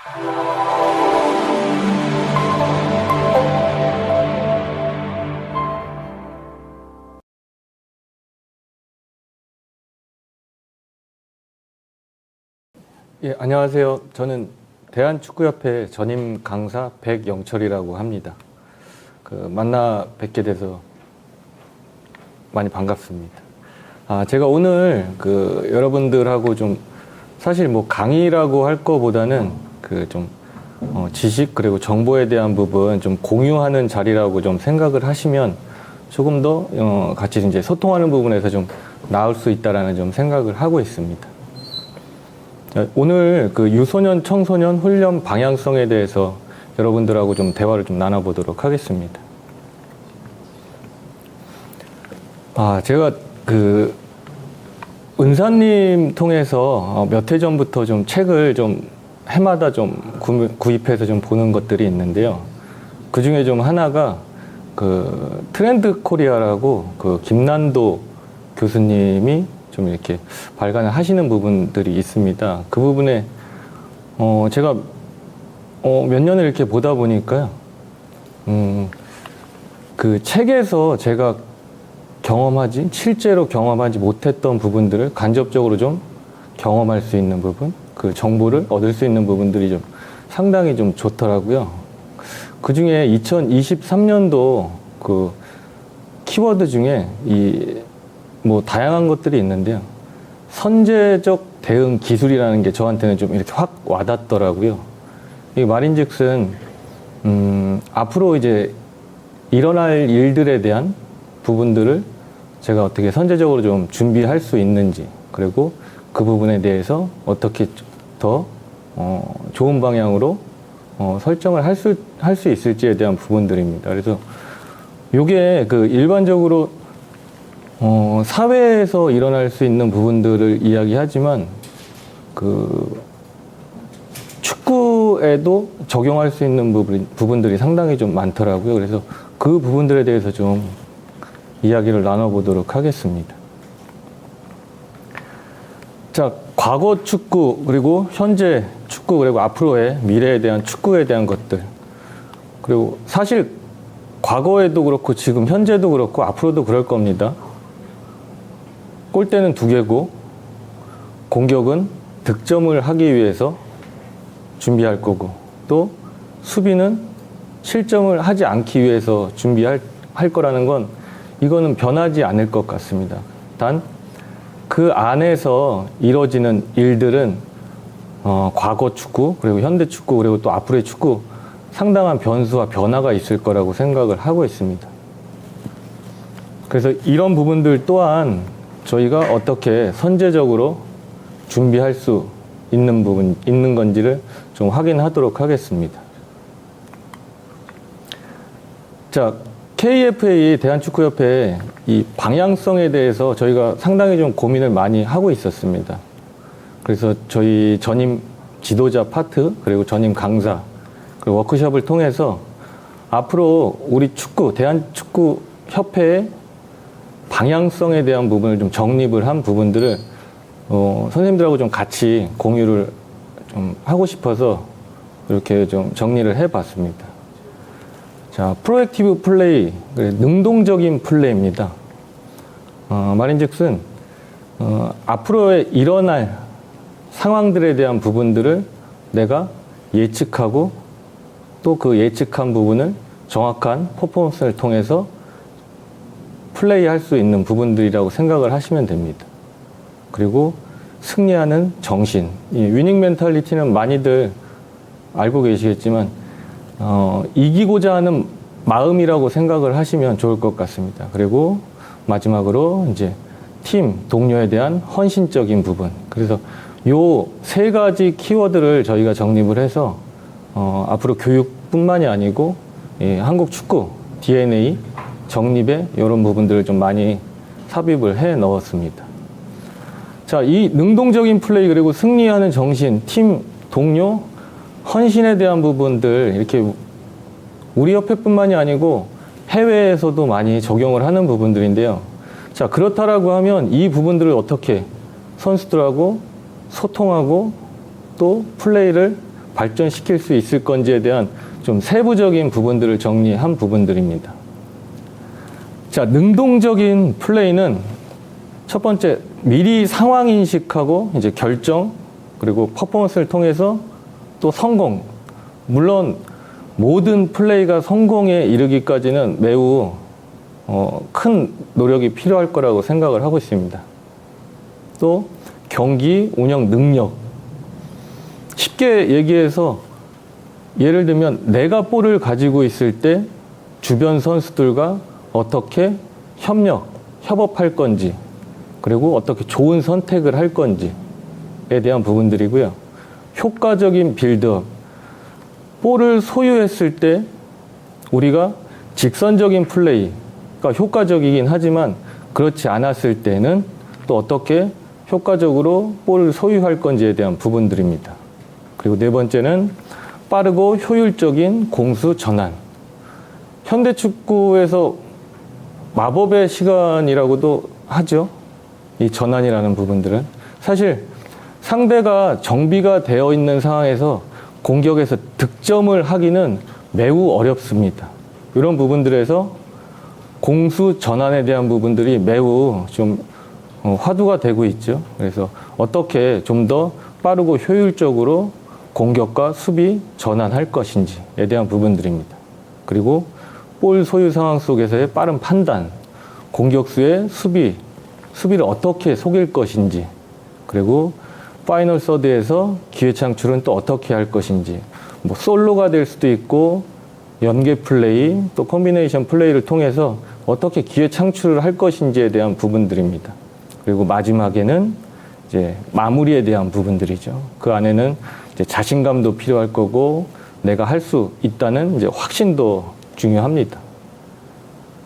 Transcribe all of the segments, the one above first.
예, 안녕하세요. 저는 대한축구협회 전임 강사 백영철이라고 합니다. 만나 뵙게 돼서 많이 반갑습니다. 제가 오늘 여러분들하고 좀 사실 뭐 강의라고 할 거보다는 지식 그리고 정보에 대한 부분 좀 공유하는 자리라고 좀 생각을 하시면 조금 더 같이 이제 소통하는 부분에서 좀 나을 수 있다라는 좀 생각을 하고 있습니다. 오늘 유소년 청소년 훈련 방향성에 대해서 여러분들하고 좀 대화를 좀 나눠보도록 하겠습니다. 제가 은사님 통해서 몇 해 전부터 좀 책을 좀 해마다 좀 구입해서 좀 보는 것들이 있는데요. 그 중에 좀 하나가 트렌드 코리아라고 김난도 교수님이 좀 이렇게 발간을 하시는 부분들이 있습니다. 그 부분에 제가 몇 년을 이렇게 보다 보니까요. 그 책에서 제가 실제로 경험하지 못했던 부분들을 간접적으로 좀 경험할 수 있는 부분, 그 정보를 얻을 수 있는 부분들이 좀 상당히 좀 좋더라고요. 그 중에 2023년도 그 키워드 중에 뭐 다양한 것들이 있는데요. 선제적 대응 기술이라는 게 저한테는 좀 이렇게 확 와닿더라고요. 이 말인즉슨 앞으로 이제 일어날 일들에 대한 부분들을 제가 어떻게 선제적으로 좀 준비할 수 있는지, 그리고 그 부분에 대해서 어떻게 더 좋은 방향으로 설정을 할 수 있을지에 대한 부분들입니다. 그래서 요게 일반적으로 사회에서 일어날 수 있는 부분들을 이야기하지만 축구에도 적용할 수 있는 부분들이 상당히 좀 많더라고요. 그래서 그 부분들에 대해서 좀 이야기를 나눠보도록 하겠습니다. 자, 과거 축구, 그리고 현재 축구, 그리고 앞으로의 미래에 대한 축구에 대한 것들. 그리고 사실 과거에도 그렇고 지금 현재도 그렇고 앞으로도 그럴 겁니다. 골대는 두 개고 공격은 득점을 하기 위해서 준비할 거고, 또 수비는 실점을 하지 않기 위해서 준비할 거라는 건 이거는 변하지 않을 것 같습니다. 단 그 안에서 이루어지는 일들은 과거 축구, 그리고 현대 축구, 그리고 또 앞으로의 축구 상당한 변수와 변화가 있을 거라고 생각을 하고 있습니다. 그래서 이런 부분들 또한 저희가 어떻게 선제적으로 준비할 수 있는 건지를 좀 확인하도록 하겠습니다. 자, KFA 대한축구협회 이 방향성에 대해서 저희가 상당히 좀 고민을 많이 하고 있었습니다. 그래서 저희 전임 지도자 파트, 그리고 전임 강사, 그리고 워크숍을 통해서 앞으로 우리 대한축구협회의 방향성에 대한 부분을 좀 정립을 한 부분들을 선생님들하고 좀 같이 공유를 좀 하고 싶어서 이렇게 좀 정리를 해봤습니다. 자, 프로액티브 플레이, 능동적인 플레이입니다. 말인즉슨 앞으로의 일어날 상황들에 대한 부분들을 내가 예측하고 또 그 예측한 부분을 정확한 퍼포먼스를 통해서 플레이할 수 있는 부분들이라고 생각을 하시면 됩니다. 그리고 승리하는 정신, 이 위닝 멘탈리티는 많이들 알고 계시겠지만 이기고자 하는 마음이라고 생각을 하시면 좋을 것 같습니다. 그리고 마지막으로 이제 팀, 동료에 대한 헌신적인 부분. 그래서 요 세 가지 키워드를 저희가 정립을 해서 앞으로 교육뿐만이 아니고 한국 축구 DNA 정립에 이런 부분들을 좀 많이 삽입을 해 넣었습니다. 자, 이 능동적인 플레이, 그리고 승리하는 정신, 팀, 동료, 헌신에 대한 부분들, 이렇게 우리 협회뿐만이 아니고 해외에서도 많이 적용을 하는 부분들인데요. 자, 그렇다라고 하면 이 부분들을 어떻게 선수들하고 소통하고 또 플레이를 발전시킬 수 있을 건지에 대한 좀 세부적인 부분들을 정리한 부분들입니다. 자, 능동적인 플레이는 첫 번째, 미리 상황 인식하고 이제 결정, 그리고 퍼포먼스를 통해서 또 성공. 물론 모든 플레이가 성공에 이르기까지는 매우 큰 노력이 필요할 거라고 생각을 하고 있습니다. 또 경기 운영 능력. 쉽게 얘기해서 예를 들면 내가 볼을 가지고 있을 때 주변 선수들과 어떻게 협업할 건지, 그리고 어떻게 좋은 선택을 할 건지에 대한 부분들이고요. 효과적인 빌드업. 볼을 소유했을 때 우리가 직선적인 플레이가 효과적이긴 하지만 그렇지 않았을 때는 또 어떻게 효과적으로 볼을 소유할 건지에 대한 부분들입니다. 그리고 네 번째는 빠르고 효율적인 공수 전환. 현대 축구에서 마법의 시간이라고도 하죠. 이 전환이라는 부분들은 사실 상대가 정비가 되어 있는 상황에서 공격에서 득점을 하기는 매우 어렵습니다. 이런 부분들에서 공수 전환에 대한 부분들이 매우 좀 화두가 되고 있죠. 그래서 어떻게 좀 더 빠르고 효율적으로 공격과 수비 전환할 것인지에 대한 부분들입니다. 그리고 볼 소유 상황 속에서의 빠른 판단, 공격수의 수비를 어떻게 속일 것인지, 그리고 파이널 서드에서 기회 창출은 또 어떻게 할 것인지, 뭐 솔로가 될 수도 있고 연계 플레이, 또 콤비네이션 플레이를 통해서 어떻게 기회 창출을 할 것인지에 대한 부분들입니다. 그리고 마지막에는 이제 마무리에 대한 부분들이죠. 그 안에는 이제 자신감도 필요할 거고 내가 할 수 있다는 이제 확신도 중요합니다.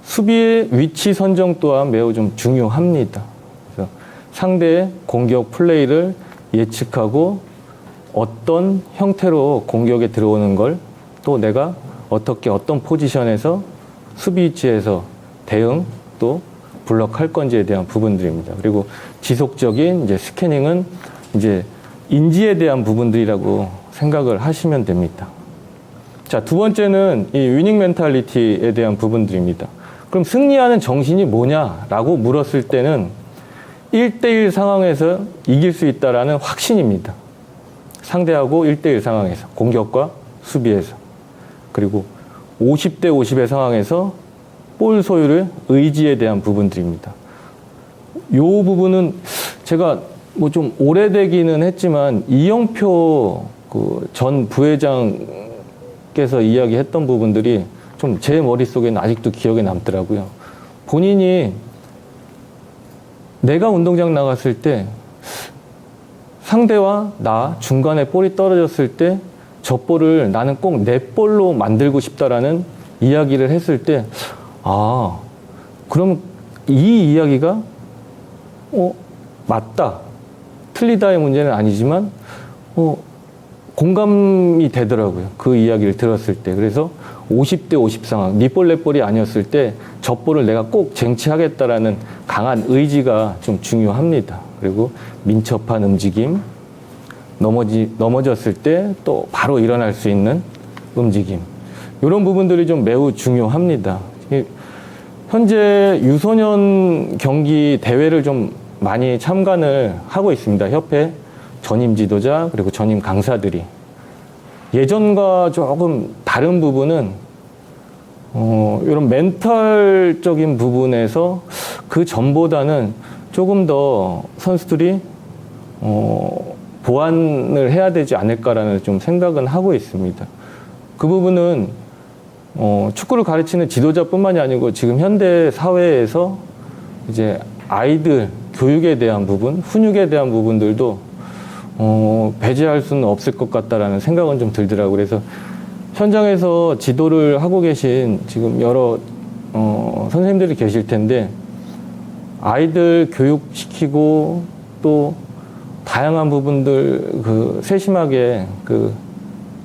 수비의 위치 선정 또한 매우 좀 중요합니다. 그래서 상대의 공격 플레이를 예측하고 어떤 형태로 공격에 들어오는 걸 또 내가 어떻게 어떤 포지션에서 수비 위치에서 대응 또 블록할 건지에 대한 부분들입니다. 그리고 지속적인 이제 스캐닝은 이제 인지에 대한 부분들이라고 생각을 하시면 됩니다. 자, 두 번째는 이 위닝 멘탈리티에 대한 부분들입니다. 그럼 승리하는 정신이 뭐냐라고 물었을 때는 1대1 상황에서 이길 수 있다라는 확신입니다. 상대하고 1대1 상황에서, 공격과 수비에서. 그리고 50대 50의 상황에서 볼 소유를 의지에 대한 부분들입니다. 이 부분은 제가 뭐 좀 오래되기는 했지만 이영표 그 전 부회장께서 이야기했던 부분들이 좀 제 머릿속에는 아직도 기억에 남더라고요. 본인이 내가 운동장 나갔을 때 상대와 나 중간에 볼이 떨어졌을 때 저 볼을 나는 꼭 내 볼로 만들고 싶다라는 이야기를 했을 때 그럼 이 이야기가 맞다. 틀리다의 문제는 아니지만 공감이 되더라고요. 그 이야기를 들었을 때. 그래서 50대 50 상황, 네 볼 내 볼이 아니었을 때 저 볼을 내가 꼭 쟁취하겠다라는 강한 의지가 좀 중요합니다. 그리고 민첩한 움직임, 넘어졌을 때 또 바로 일어날 수 있는 움직임. 이런 부분들이 좀 매우 중요합니다. 현재 유소년 경기 대회를 좀 많이 참관을 하고 있습니다. 협회 전임 지도자 그리고 전임 강사들이. 예전과 조금 다른 부분은 이런 멘탈적인 부분에서 그 전보다는 조금 더 선수들이 보완을 해야 되지 않을까라는 좀 생각은 하고 있습니다. 그 부분은 축구를 가르치는 지도자뿐만이 아니고 지금 현대 사회에서 이제 아이들 교육에 대한 부분, 훈육에 대한 부분들도 배제할 수는 없을 것 같다라는 생각은 좀 들더라고요. 그래서 현장에서 지도를 하고 계신 지금 여러 선생님들이 계실 텐데 아이들 교육시키고 또 다양한 부분들 세심하게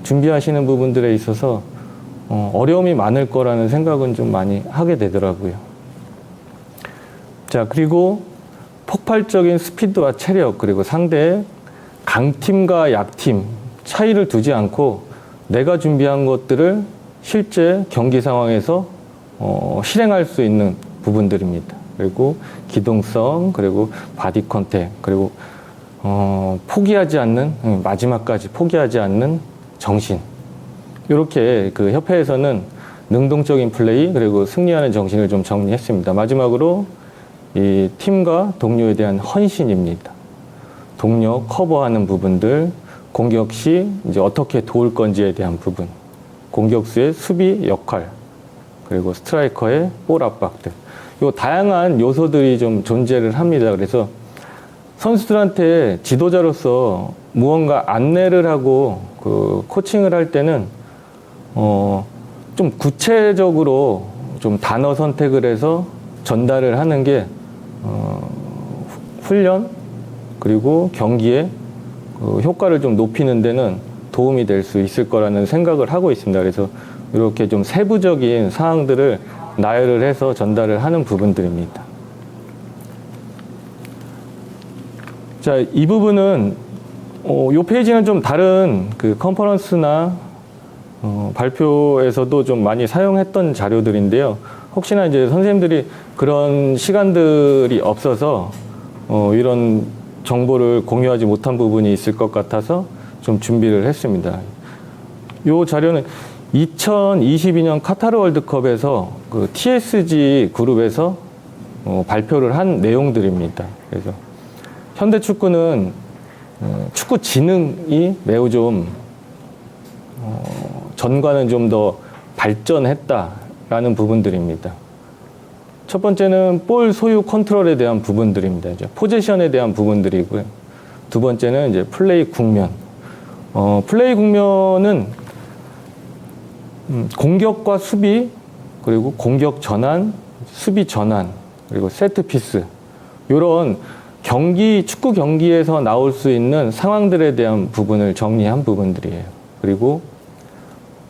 준비하시는 부분들에 있어서 어려움이 많을 거라는 생각은 좀 많이 하게 되더라고요. 자, 그리고 폭발적인 스피드와 체력, 그리고 상대의 강팀과 약팀, 차이를 두지 않고 내가 준비한 것들을 실제 경기 상황에서 실행할 수 있는 부분들입니다. 그리고 기동성, 그리고 바디 컨택, 그리고 포기하지 않는, 마지막까지 포기하지 않는 정신. 이렇게 그 협회에서는 능동적인 플레이, 그리고 승리하는 정신을 좀 정리했습니다. 마지막으로 이 팀과 동료에 대한 헌신입니다. 동료 커버하는 부분들, 공격 시 이제 어떻게 도울 건지에 대한 부분, 공격수의 수비 역할, 그리고 스트라이커의 볼 압박들. 요 다양한 요소들이 좀 존재를 합니다. 그래서 선수들한테 지도자로서 무언가 안내를 하고 그 코칭을 할 때는 좀 구체적으로 좀 단어 선택을 해서 전달을 하는 게 훈련 그리고 경기에 그 효과를 좀 높이는 데는 도움이 될 수 있을 거라는 생각을 하고 있습니다. 그래서 이렇게 좀 세부적인 사항들을 나열을 해서 전달을 하는 부분들입니다. 자, 이 부분은 이 페이지는 좀 다른 그 컨퍼런스나 발표에서도 좀 많이 사용했던 자료들인데요. 혹시나 이제 선생님들이 그런 시간들이 없어서 이런 정보를 공유하지 못한 부분이 있을 것 같아서 좀 준비를 했습니다. 이 자료는 2022년 카타르 월드컵에서 그 TSG 그룹에서 발표를 한 내용들입니다. 그래서 현대 축구는 축구 지능이 매우 좀 전과는 좀 더 발전했다라는 부분들입니다. 첫 번째는 볼 소유 컨트롤에 대한 부분들입니다. 이제 포지션에 대한 부분들이고요. 두 번째는 이제 플레이 국면. 플레이 국면은 공격과 수비, 그리고 공격 전환, 수비 전환, 그리고 세트 피스. 이런 축구 경기에서 나올 수 있는 상황들에 대한 부분을 정리한 부분들이에요. 그리고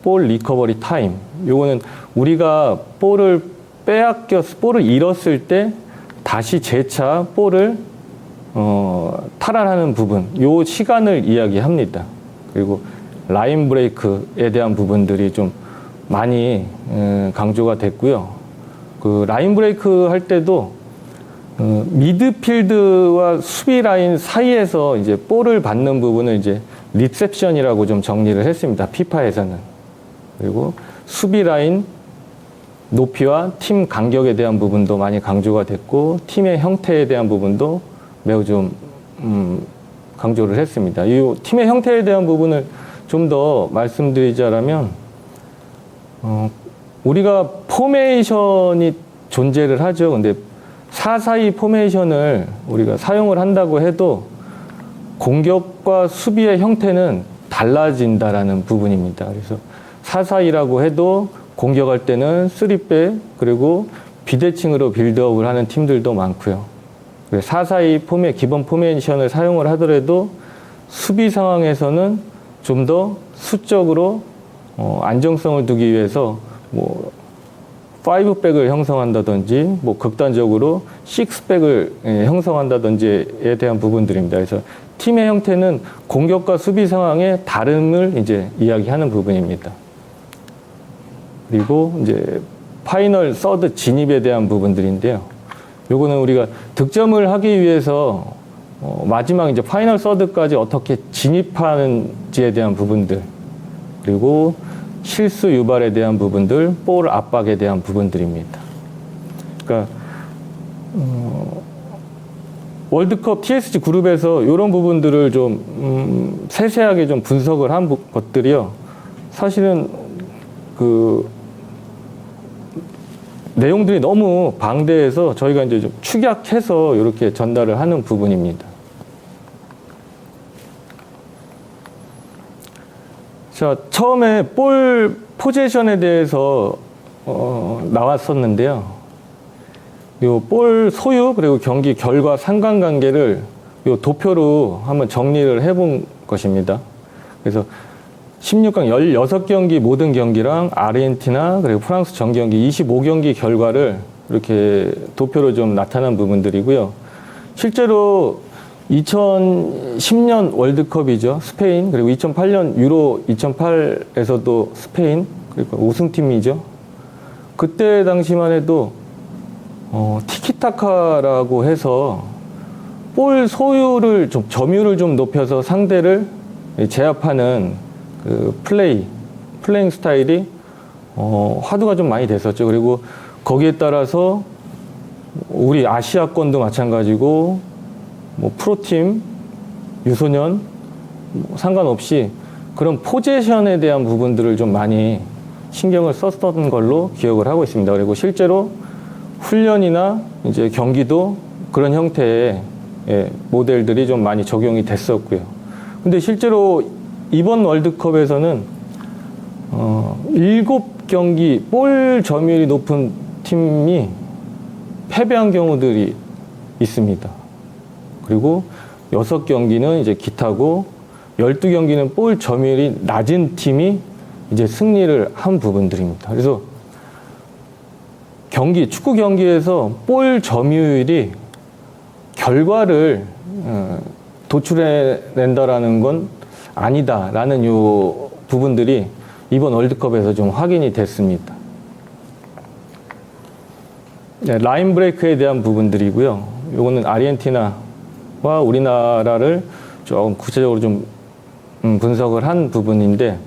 볼 리커버리 타임. 요거는 우리가 볼을 잃었을 때 다시 재차 볼을 탈환하는 부분, 요 시간을 이야기합니다. 그리고 라인 브레이크에 대한 부분들이 좀 많이 강조가 됐고요. 그 라인 브레이크 할 때도 미드필드와 수비 라인 사이에서 이제 볼을 받는 부분을 이제 리셉션이라고 좀 정리를 했습니다. 피파에서는. 그리고 수비 라인 높이와 팀 간격에 대한 부분도 많이 강조가 됐고, 팀의 형태에 대한 부분도 매우 좀 강조를 했습니다. 이 팀의 형태에 대한 부분을 좀 더 말씀드리자면, 우리가 포메이션이 존재를 하죠. 근데 4-4-2 포메이션을 우리가 사용을 한다고 해도 공격과 수비의 형태는 달라진다라는 부분입니다. 그래서 4-4-2라고 해도 공격할 때는 3백, 그리고 비대칭으로 빌드업을 하는 팀들도 많고요. 4-4-2 기본 포메이션을 사용을 하더라도 수비 상황에서는 좀 더 수적으로 안정성을 두기 위해서 뭐 5백을 형성한다든지 뭐 극단적으로 6백을 형성한다든지에 대한 부분들입니다. 그래서 팀의 형태는 공격과 수비 상황의 다름을 이제 이야기하는 부분입니다. 그리고 이제 파이널 서드 진입에 대한 부분들인데요. 요거는 우리가 득점을 하기 위해서 마지막 이제 파이널 서드까지 어떻게 진입하는지에 대한 부분들, 그리고 실수 유발에 대한 부분들, 볼 압박에 대한 부분들입니다. 그러니까 월드컵 TSG 그룹에서 이런 부분들을 좀 세세하게 좀 분석을 한 것들이요. 사실은 그 내용들이 너무 방대해서 저희가 이제 좀 축약해서 이렇게 전달을 하는 부분입니다. 자, 처음에 볼 포지션에 대해서 나왔었는데요. 요 볼 소유 그리고 경기 결과 상관관계를 요 도표로 한번 정리를 해본 것입니다. 그래서 16강 16경기 모든 경기랑 아르헨티나 그리고 프랑스 전 경기 25경기 결과를 이렇게 도표로 좀 나타난 부분들이고요. 실제로 2010년 월드컵이죠. 스페인. 그리고 2008년 유로 2008에서도 스페인. 그리고 우승팀이죠. 그때 당시만 해도 티키타카라고 해서 볼 소유를 좀 점유율을 좀 높여서 상대를 제압하는 그 플레잉 스타일이 화두가 좀 많이 됐었죠. 그리고 거기에 따라서 우리 아시아권도 마찬가지고 뭐 프로팀, 유소년 상관없이 그런 포지션에 대한 부분들을 좀 많이 신경을 썼던 걸로 기억을 하고 있습니다. 그리고 실제로 훈련이나 이제 경기도 그런 형태의 모델들이 좀 많이 적용이 됐었고요. 근데 실제로 이번 월드컵에서는 7경기 볼 점유율이 높은 팀이 패배한 경우들이 있습니다. 그리고 6경기는 이제 기타고 12경기는 볼 점유율이 낮은 팀이 이제 승리를 한 부분들입니다. 그래서 축구 경기에서 볼 점유율이 결과를 도출해낸다라는 건 아니다라는 요 부분들이 이번 월드컵에서 좀 확인이 됐습니다. 네, 라인 브레이크에 대한 부분들이고요. 요거는 아르헨티나와 우리나라를 조금 구체적으로 좀 분석을 한 부분인데,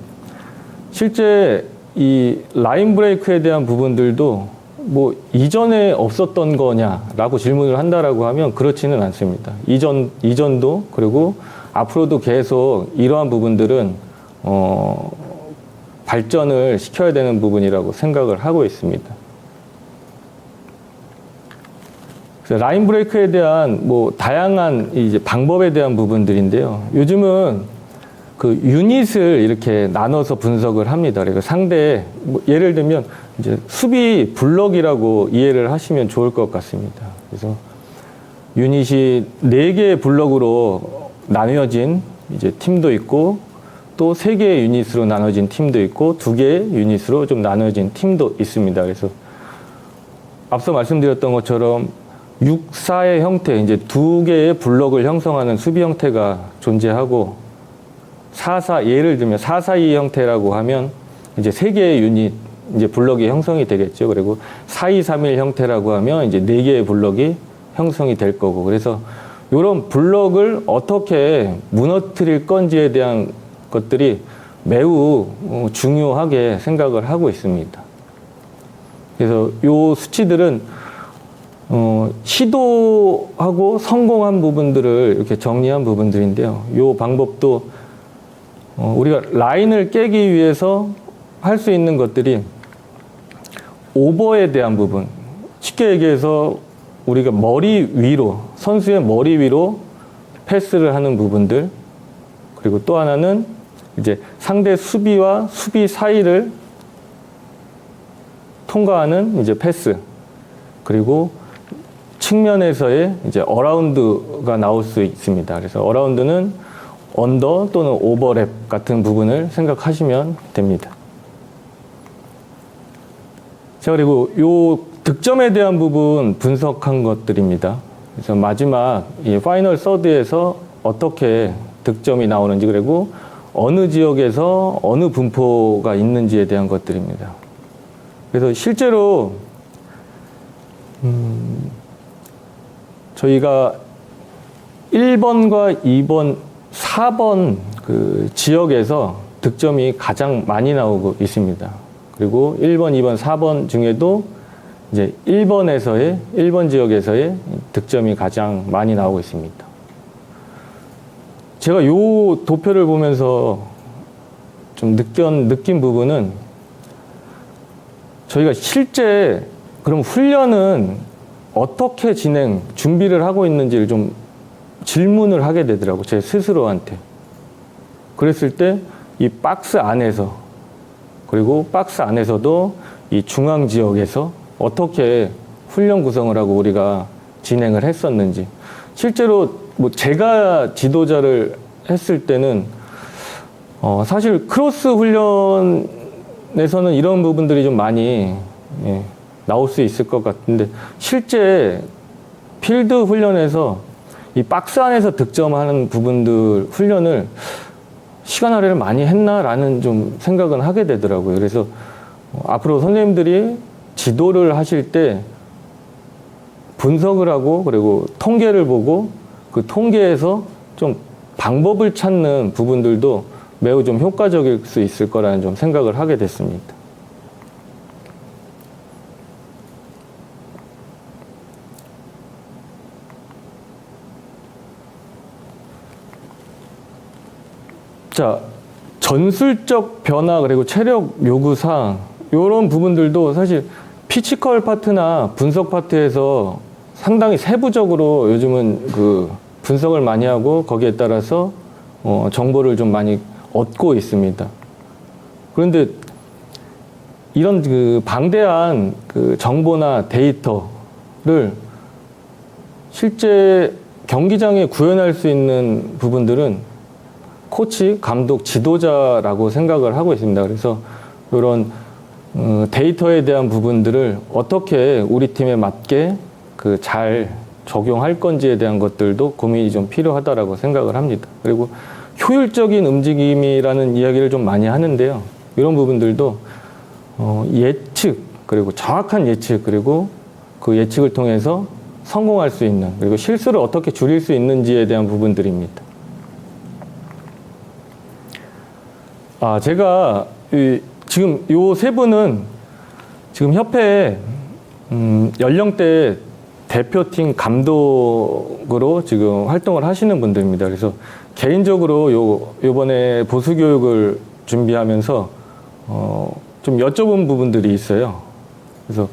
실제 이 라인 브레이크에 대한 부분들도 뭐 이전에 없었던 거냐라고 질문을 한다라고 하면 그렇지는 않습니다. 이전도 그리고 앞으로도 계속 이러한 부분들은 발전을 시켜야 되는 부분이라고 생각을 하고 있습니다. 그래서 라인 브레이크에 대한 뭐 다양한 이제 방법에 대한 부분들인데요. 요즘은 그 유닛을 이렇게 나눠서 분석을 합니다. 그래서 상대 뭐 예를 들면 이제 수비 블럭이라고 이해를 하시면 좋을 것 같습니다. 그래서 유닛이 4개의 블럭으로 나뉘어진 이제 팀도 있고, 또 3개의 유닛으로 나눠진 팀도 있고, 2개의 유닛으로 좀 나눠진 팀도 있습니다. 그래서 앞서 말씀드렸던 것처럼 6-4의 형태, 이제 2개의 블럭을 형성하는 수비 형태가 존재하고, 4-4, 예를 들면 4-4-2 형태라고 하면 이제 3개의 유닛, 이제 블럭이 형성이 되겠죠. 그리고 4-2-3-1 형태라고 하면 이제 4개의 블럭이 형성이 될 거고, 그래서 이런 블럭을 어떻게 무너뜨릴 건지에 대한 것들이 매우 중요하게 생각을 하고 있습니다. 그래서 이 수치들은 시도하고 성공한 부분들을 이렇게 정리한 부분들인데요. 이 방법도 우리가 라인을 깨기 위해서 할 수 있는 것들이 오버에 대한 부분, 쉽게 얘기해서 우리가 머리 위로, 선수의 머리 위로 패스를 하는 부분들, 그리고 또 하나는 이제 상대 수비와 수비 사이를 통과하는 이제 패스, 그리고 측면에서의 이제 어라운드가 나올 수 있습니다. 그래서 어라운드는 언더 또는 오버랩 같은 부분을 생각하시면 됩니다. 자, 그리고 요 득점에 대한 부분 분석한 것들입니다. 그래서 마지막 이 파이널 서드에서 어떻게 득점이 나오는지, 그리고 어느 지역에서 어느 분포가 있는지에 대한 것들입니다. 그래서 실제로 저희가 1번과 2번, 4번 그 지역에서 득점이 가장 많이 나오고 있습니다. 그리고 1번, 2번, 4번 중에도 이제 1번 지역에서의 득점이 가장 많이 나오고 있습니다. 제가 이 도표를 보면서 좀 느낀 부분은, 저희가 실제 그럼 훈련은 어떻게 준비를 하고 있는지를 좀 질문을 하게 되더라고요. 제 스스로한테. 그랬을 때 이 박스 안에서, 그리고 박스 안에서도 이 중앙 지역에서 어떻게 훈련 구성을 하고 우리가 진행을 했었는지, 실제로 뭐 제가 지도자를 했을 때는 사실 크로스 훈련에서는 이런 부분들이 좀 많이 나올 수 있을 것 같은데, 실제 필드 훈련에서 이 박스 안에서 득점하는 부분들 훈련을 시간 할애를 많이 했나라는 좀 생각은 하게 되더라고요. 그래서 앞으로 선생님들이 지도를 하실 때 분석을 하고 그리고 통계를 보고 그 통계에서 좀 방법을 찾는 부분들도 매우 좀 효과적일 수 있을 거라는 좀 생각을 하게 됐습니다. 자, 전술적 변화 그리고 체력 요구사항 이런 부분들도 사실 피지컬 파트나 분석 파트에서 상당히 세부적으로 요즘은 그 분석을 많이 하고 거기에 따라서 정보를 좀 많이 얻고 있습니다. 그런데 이런 그 방대한 그 정보나 데이터를 실제 경기장에 구현할 수 있는 부분들은 코치, 감독, 지도자라고 생각을 하고 있습니다. 그래서 이런 데이터에 대한 부분들을 어떻게 우리 팀에 맞게 그 잘 적용할 건지에 대한 것들도 고민이 좀 필요하다라고 생각을 합니다. 그리고 효율적인 움직임이라는 이야기를 좀 많이 하는데요. 이런 부분들도 예측, 그리고 정확한 예측, 그리고 그 예측을 통해서 성공할 수 있는, 그리고 실수를 어떻게 줄일 수 있는지에 대한 부분들입니다. 제가 지금 요 세 분은 지금 협회에 연령대 대표팀 감독으로 지금 활동을 하시는 분들입니다. 그래서 개인적으로 요번에 보수 교육을 준비하면서 좀 여쭤본 부분들이 있어요. 그래서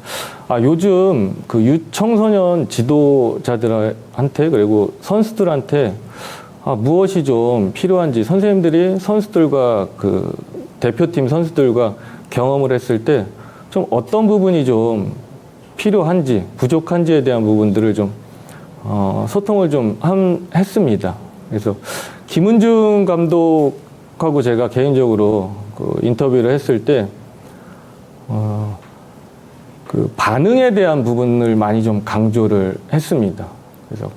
요즘 그 유청소년 지도자들한테 그리고 선수들한테 무엇이 좀 필요한지 선생님들이 선수들과 그 대표팀 선수들과 경험을 했을 때 좀 어떤 부분이 좀 필요한지 부족한지에 대한 부분들을 좀 소통을 좀 했습니다. 그래서 김은중 감독하고 제가 개인적으로 그 인터뷰를 했을 때 그 반응에 대한 부분을 많이 좀 강조를 했습니다. 그래서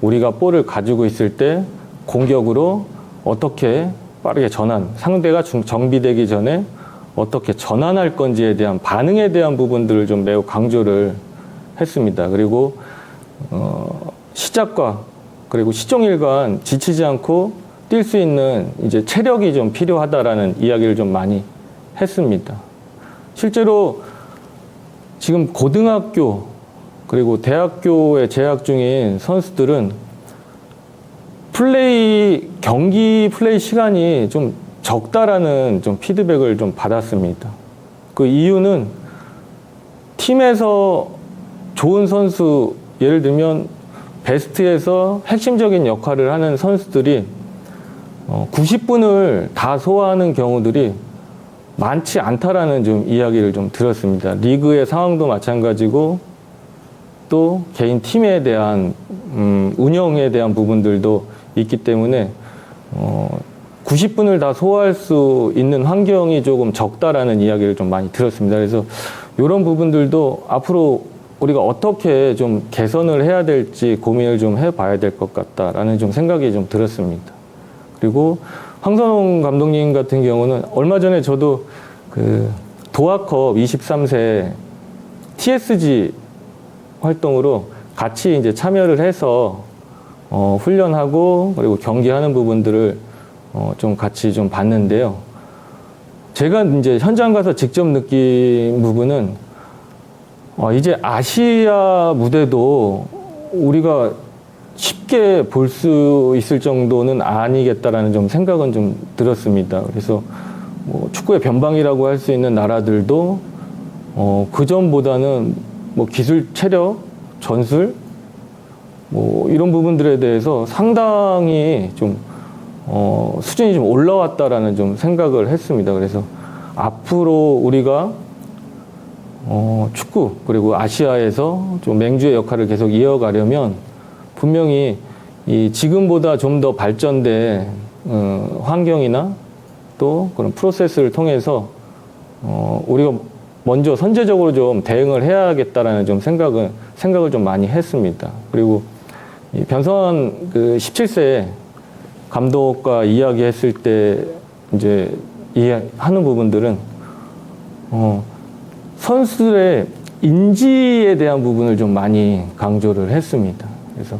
우리가 볼을 가지고 있을 때 공격으로 어떻게 빠르게 상대가 정비되기 전에 어떻게 전환할 건지에 대한 반응에 대한 부분들을 좀 매우 강조를 했습니다. 그리고 시작과 그리고 시종일관 지치지 않고 뛸 수 있는 이제 체력이 좀 필요하다라는 이야기를 좀 많이 했습니다. 실제로 지금 고등학교 그리고 대학교에 재학 중인 선수들은 경기 플레이 시간이 좀 적다라는 좀 피드백을 좀 받았습니다. 그 이유는 팀에서 좋은 선수, 예를 들면 베스트에서 핵심적인 역할을 하는 선수들이 90분을 다 소화하는 경우들이 많지 않다라는 좀 이야기를 좀 들었습니다. 리그의 상황도 마찬가지고 또 개인 팀에 대한 운영에 대한 부분들도 있기 때문에 90분을 다 소화할 수 있는 환경이 조금 적다라는 이야기를 좀 많이 들었습니다. 그래서 이런 부분들도 앞으로 우리가 어떻게 좀 개선을 해야 될지 고민을 좀 해봐야 될 것 같다라는 좀 생각이 좀 들었습니다. 그리고 황선홍 감독님 같은 경우는 얼마 전에 저도 그 도하컵 23세 TSG 활동으로 같이 이제 참여를 해서 훈련하고 그리고 경기하는 부분들을 좀 같이 좀 봤는데요. 제가 이제 현장 가서 직접 느낀 부분은 이제 아시아 무대도 우리가 쉽게 볼 수 있을 정도는 아니겠다라는 좀 생각은 좀 들었습니다. 그래서 뭐 축구의 변방이라고 할 수 있는 나라들도 그 전보다는 뭐 기술, 체력, 전술 뭐 이런 부분들에 대해서 상당히 좀 수준이 좀 올라왔다라는 좀 생각을 했습니다. 그래서 앞으로 우리가 축구 그리고 아시아에서 좀 맹주의 역할을 계속 이어가려면 분명히 이 지금보다 좀 더 발전된 환경이나 또 그런 프로세스를 통해서 우리가 먼저 선제적으로 좀 대응을 해야겠다라는 좀 생각을 좀 많이 했습니다. 그리고 이 변성환 그 17세 감독과 이야기했을 때 이제 이해하는 부분들은 선수들의 인지에 대한 부분을 좀 많이 강조를 했습니다. 그래서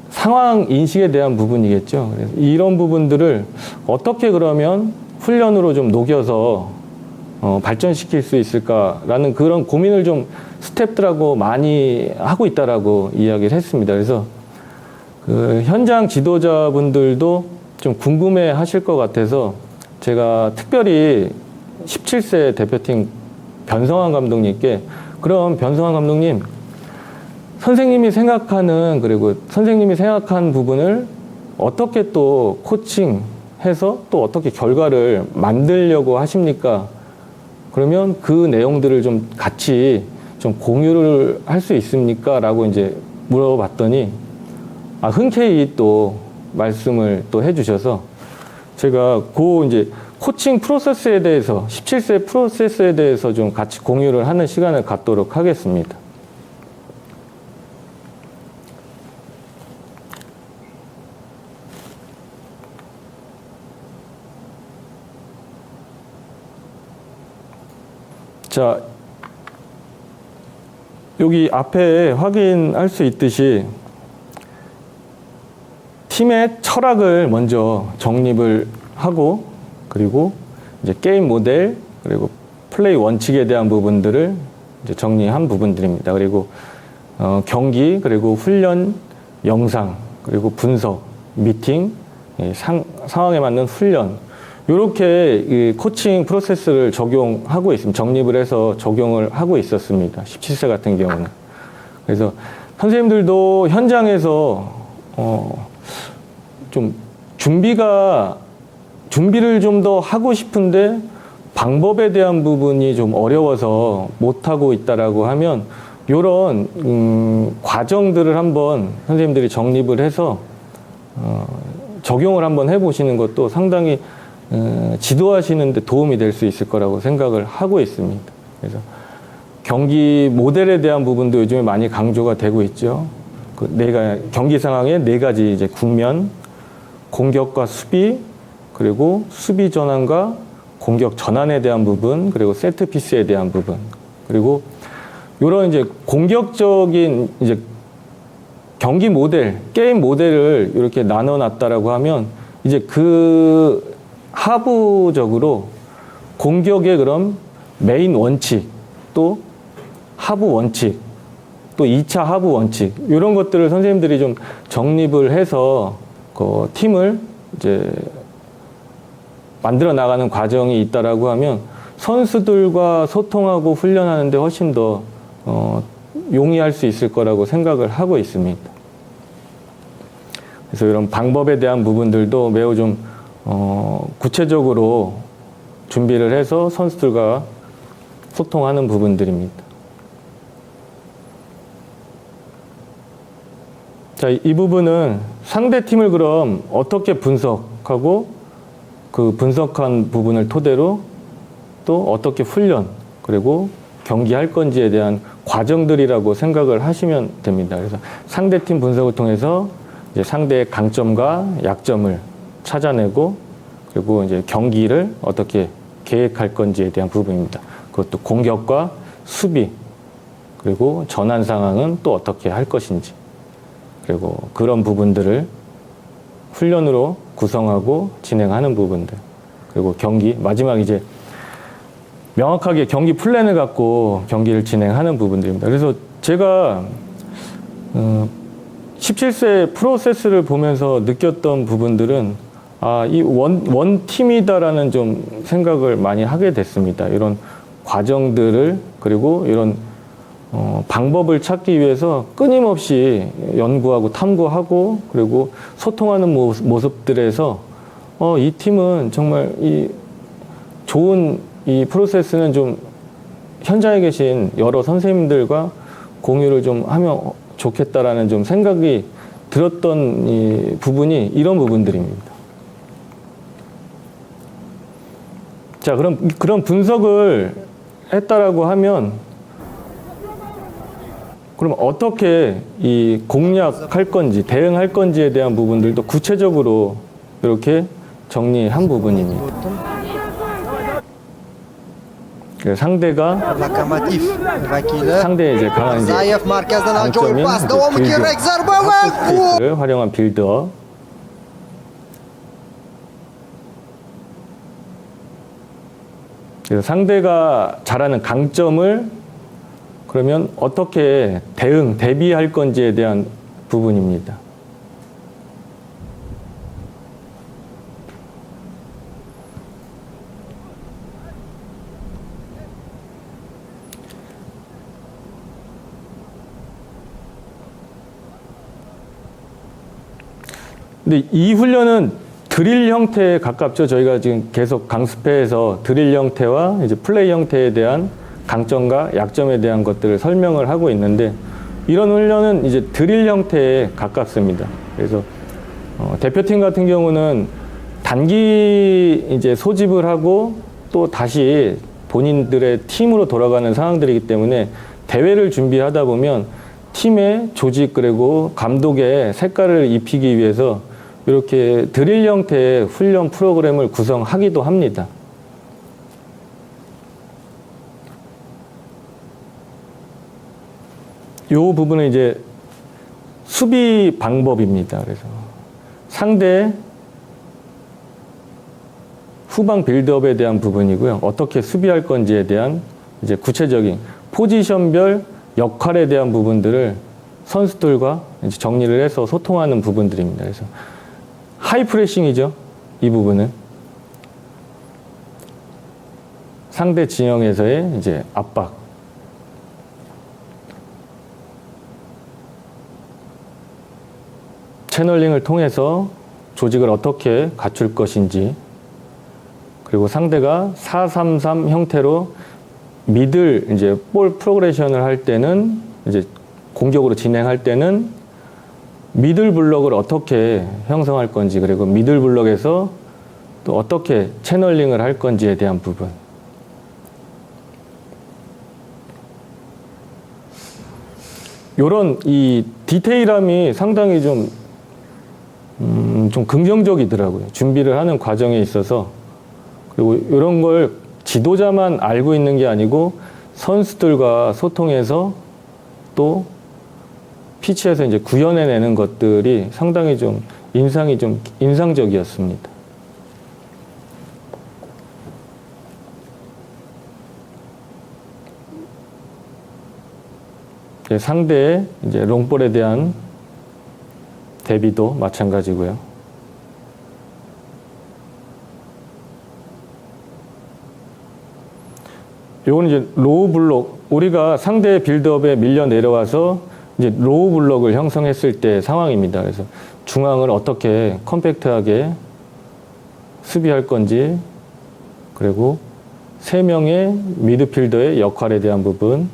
상황 인식에 대한 부분이겠죠. 그래서 이런 부분들을 어떻게 그러면 훈련으로 좀 녹여서 발전시킬 수 있을까라는 그런 고민을 좀 스태프들하고 많이 하고 있다라고 이야기를 했습니다. 그래서 그 현장 지도자분들도 좀 궁금해 하실 것 같아서 제가 특별히 17세 대표팀 변성환 감독님께 그럼 변성환 감독님 선생님이 생각하는 그리고 선생님이 생각한 부분을 어떻게 또 코칭해서 또 어떻게 결과를 만들려고 하십니까? 그러면 그 내용들을 좀 같이 좀 공유를 할 수 있습니까? 라고 이제 물어봤더니 흔쾌히 또 말씀을 또 해주셔서 제가 그 이제 코칭 프로세스에 대해서 17세 프로세스에 대해서 좀 같이 공유를 하는 시간을 갖도록 하겠습니다. 자, 여기 앞에 확인할 수 있듯이 팀의 철학을 먼저 정립을 하고 그리고 이제 게임 모델 그리고 플레이 원칙에 대한 부분들을 이제 정리한 부분들입니다. 그리고 경기 그리고 훈련 영상 그리고 분석 미팅 상황에 맞는 훈련 이렇게 이 코칭 프로세스를 적용하고 있습니다. 정립을 해서 적용을 하고 있었습니다. 17세 같은 경우는. 그래서 선생님들도 현장에서 좀 준비를 좀 더 하고 싶은데 방법에 대한 부분이 좀 어려워서 못하고 있다라고 하면 이런 과정들을 한번 선생님들이 정립을 해서 적용을 한번 해보시는 것도 상당히 지도하시는 데 도움이 될 수 있을 거라고 생각을 하고 있습니다. 그래서 경기 모델에 대한 부분도 요즘에 많이 강조가 되고 있죠. 경기 상황의 4가지 이제 국면, 공격과 수비, 그리고 수비 전환과 공격 전환에 대한 부분, 그리고 세트 피스에 대한 부분, 그리고 이런 이제 공격적인 이제 경기 모델, 게임 모델을 이렇게 나눠 놨다라고 하면 이제 그 하부적으로 공격의 그럼 메인 원칙, 또 하부 원칙, 또 2차 하부 원칙 이런 것들을 선생님들이 좀 정립을 해서 그 팀을 이제 만들어 나가는 과정이 있다라고 하면 선수들과 소통하고 훈련하는데 훨씬 더 용이할 수 있을 거라고 생각을 하고 있습니다. 그래서 이런 방법에 대한 부분들도 매우 좀 구체적으로 준비를 해서 선수들과 소통하는 부분들입니다. 자, 이 부분은 상대 팀을 그럼 어떻게 분석하고 그 분석한 부분을 토대로 또 어떻게 훈련 그리고 경기할 건지에 대한 과정들이라고 생각을 하시면 됩니다. 그래서 상대 팀 분석을 통해서 이제 상대의 강점과 약점을 찾아내고 그리고 이제 경기를 어떻게 계획할 건지에 대한 부분입니다. 그것도 공격과 수비 그리고 전환 상황은 또 어떻게 할 것인지 그리고 그런 부분들을 훈련으로 구성하고 진행하는 부분들 그리고 경기 마지막 이제 명확하게 경기 플랜을 갖고 경기를 진행하는 부분들입니다. 그래서 제가 17세 프로세스를 보면서 느꼈던 부분들은 이 원 팀이다라는 좀 생각을 많이 하게 됐습니다. 이런 과정들을 그리고 이런 방법을 찾기 위해서 끊임없이 연구하고 탐구하고 그리고 소통하는 모습들에서 이 팀은 정말 이 좋은 이 프로세스는 좀 현장에 계신 여러 선생님들과 공유를 좀 하면 좋겠다라는 좀 생각이 들었던 이 부분이 이런 부분들입니다. 자, 그런 분석을 했다라고 하면 그럼 어떻게 이 공략할 건지, 대응할 건지에 대한 부분들도 구체적으로 이렇게 정리한 부분입니다. 상대가 상대의 이제 강한 이제 장점인 를 활용한 빌드업. 그래서 상대가 잘하는 강점을 그러면 어떻게 대비할 건지에 대한 부분입니다. 근데 이 훈련은 드릴 형태에 가깝죠. 저희가 지금 계속 강습회에서 드릴 형태와 이제 플레이 형태에 대한 강점과 약점에 대한 것들을 설명을 하고 있는데, 이런 훈련은 이제 드릴 형태에 가깝습니다. 그래서 대표팀 같은 경우는 단기 이제 소집을 하고 또 다시 본인들의 팀으로 돌아가는 상황들이기 때문에 대회를 준비하다 보면 팀의 조직 그리고 감독의 색깔을 입히기 위해서 이렇게 드릴 형태의 훈련 프로그램을 구성하기도 합니다. 이 부분은 이제 수비 방법입니다. 그래서 상대 후방 빌드업에 대한 부분이고요. 어떻게 수비할 건지에 대한 이제 구체적인 포지션별 역할에 대한 부분들을 선수들과 이제 정리를 해서 소통하는 부분들입니다. 그래서 하이 프레싱이죠. 이 부분은 상대 진영에서의 이제 압박. 채널링을 통해서 조직을 어떻게 갖출 것인지, 그리고 상대가 4-3-3 형태로 미들 이제 볼 프로그레션을 할 때는 이제 공격으로 진행할 때는 미들 블럭을 어떻게 형성할 건지, 그리고 미들 블럭에서 또 어떻게 채널링을 할 건지에 대한 부분. 요런 이 디테일함이 상당히 좀 긍정적이더라고요. 준비를 하는 과정에 있어서. 그리고 이런 걸 지도자만 알고 있는 게 아니고 선수들과 소통해서 또 피치에서 이제 구현해내는 것들이 상당히 좀 인상이 좀 인상적이었습니다. 상대의 이제 롱볼에 대한 대비도 마찬가지고요. 요건 이제 로우 블록, 우리가 상대의 빌드업에 밀려 내려와서 이제 로우 블록을 형성했을 때 상황입니다. 그래서 중앙을 어떻게 컴팩트하게 수비할 건지, 그리고 3명의 미드필더의 역할에 대한 부분,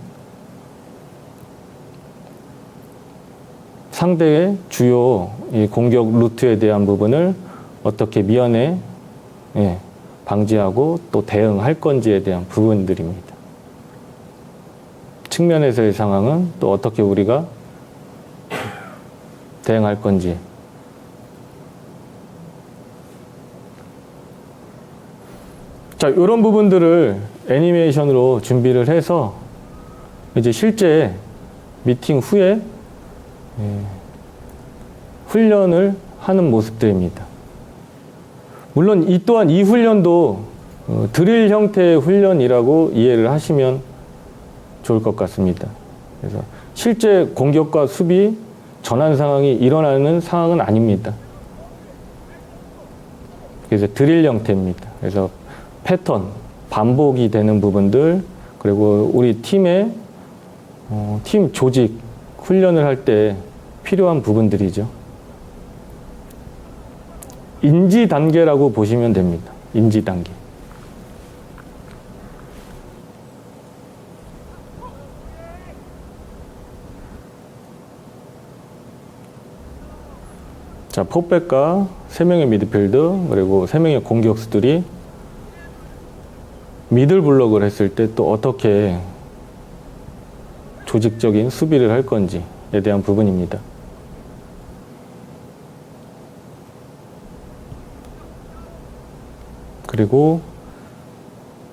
상대의 주요 이 공격 루트에 대한 부분을 어떻게 미연에 방지하고 또 대응할 건지에 대한 부분들입니다. 측면에서의 상황은 또 어떻게 우리가 대응할 건지. 자, 이런 부분들을 애니메이션으로 준비를 해서 이제 실제 미팅 후에 훈련을 하는 모습들입니다. 물론 이 또한 이 훈련도 드릴 형태의 훈련이라고 이해를 하시면 좋을 것 같습니다. 그래서 실제 공격과 수비 전환 상황이 일어나는 상황은 아닙니다. 그래서 드릴 형태입니다. 그래서 패턴, 반복이 되는 부분들, 그리고 우리 팀의 팀 조직 훈련을 할 때 필요한 부분들이죠. 인지 단계라고 보시면 됩니다. 인지 단계. 자, 포백과 3명의 미드필더, 그리고 3명의 공격수들이 미들 블록을 했을 때 또 어떻게 조직적인 수비를 할 건지에 대한 부분입니다. 그리고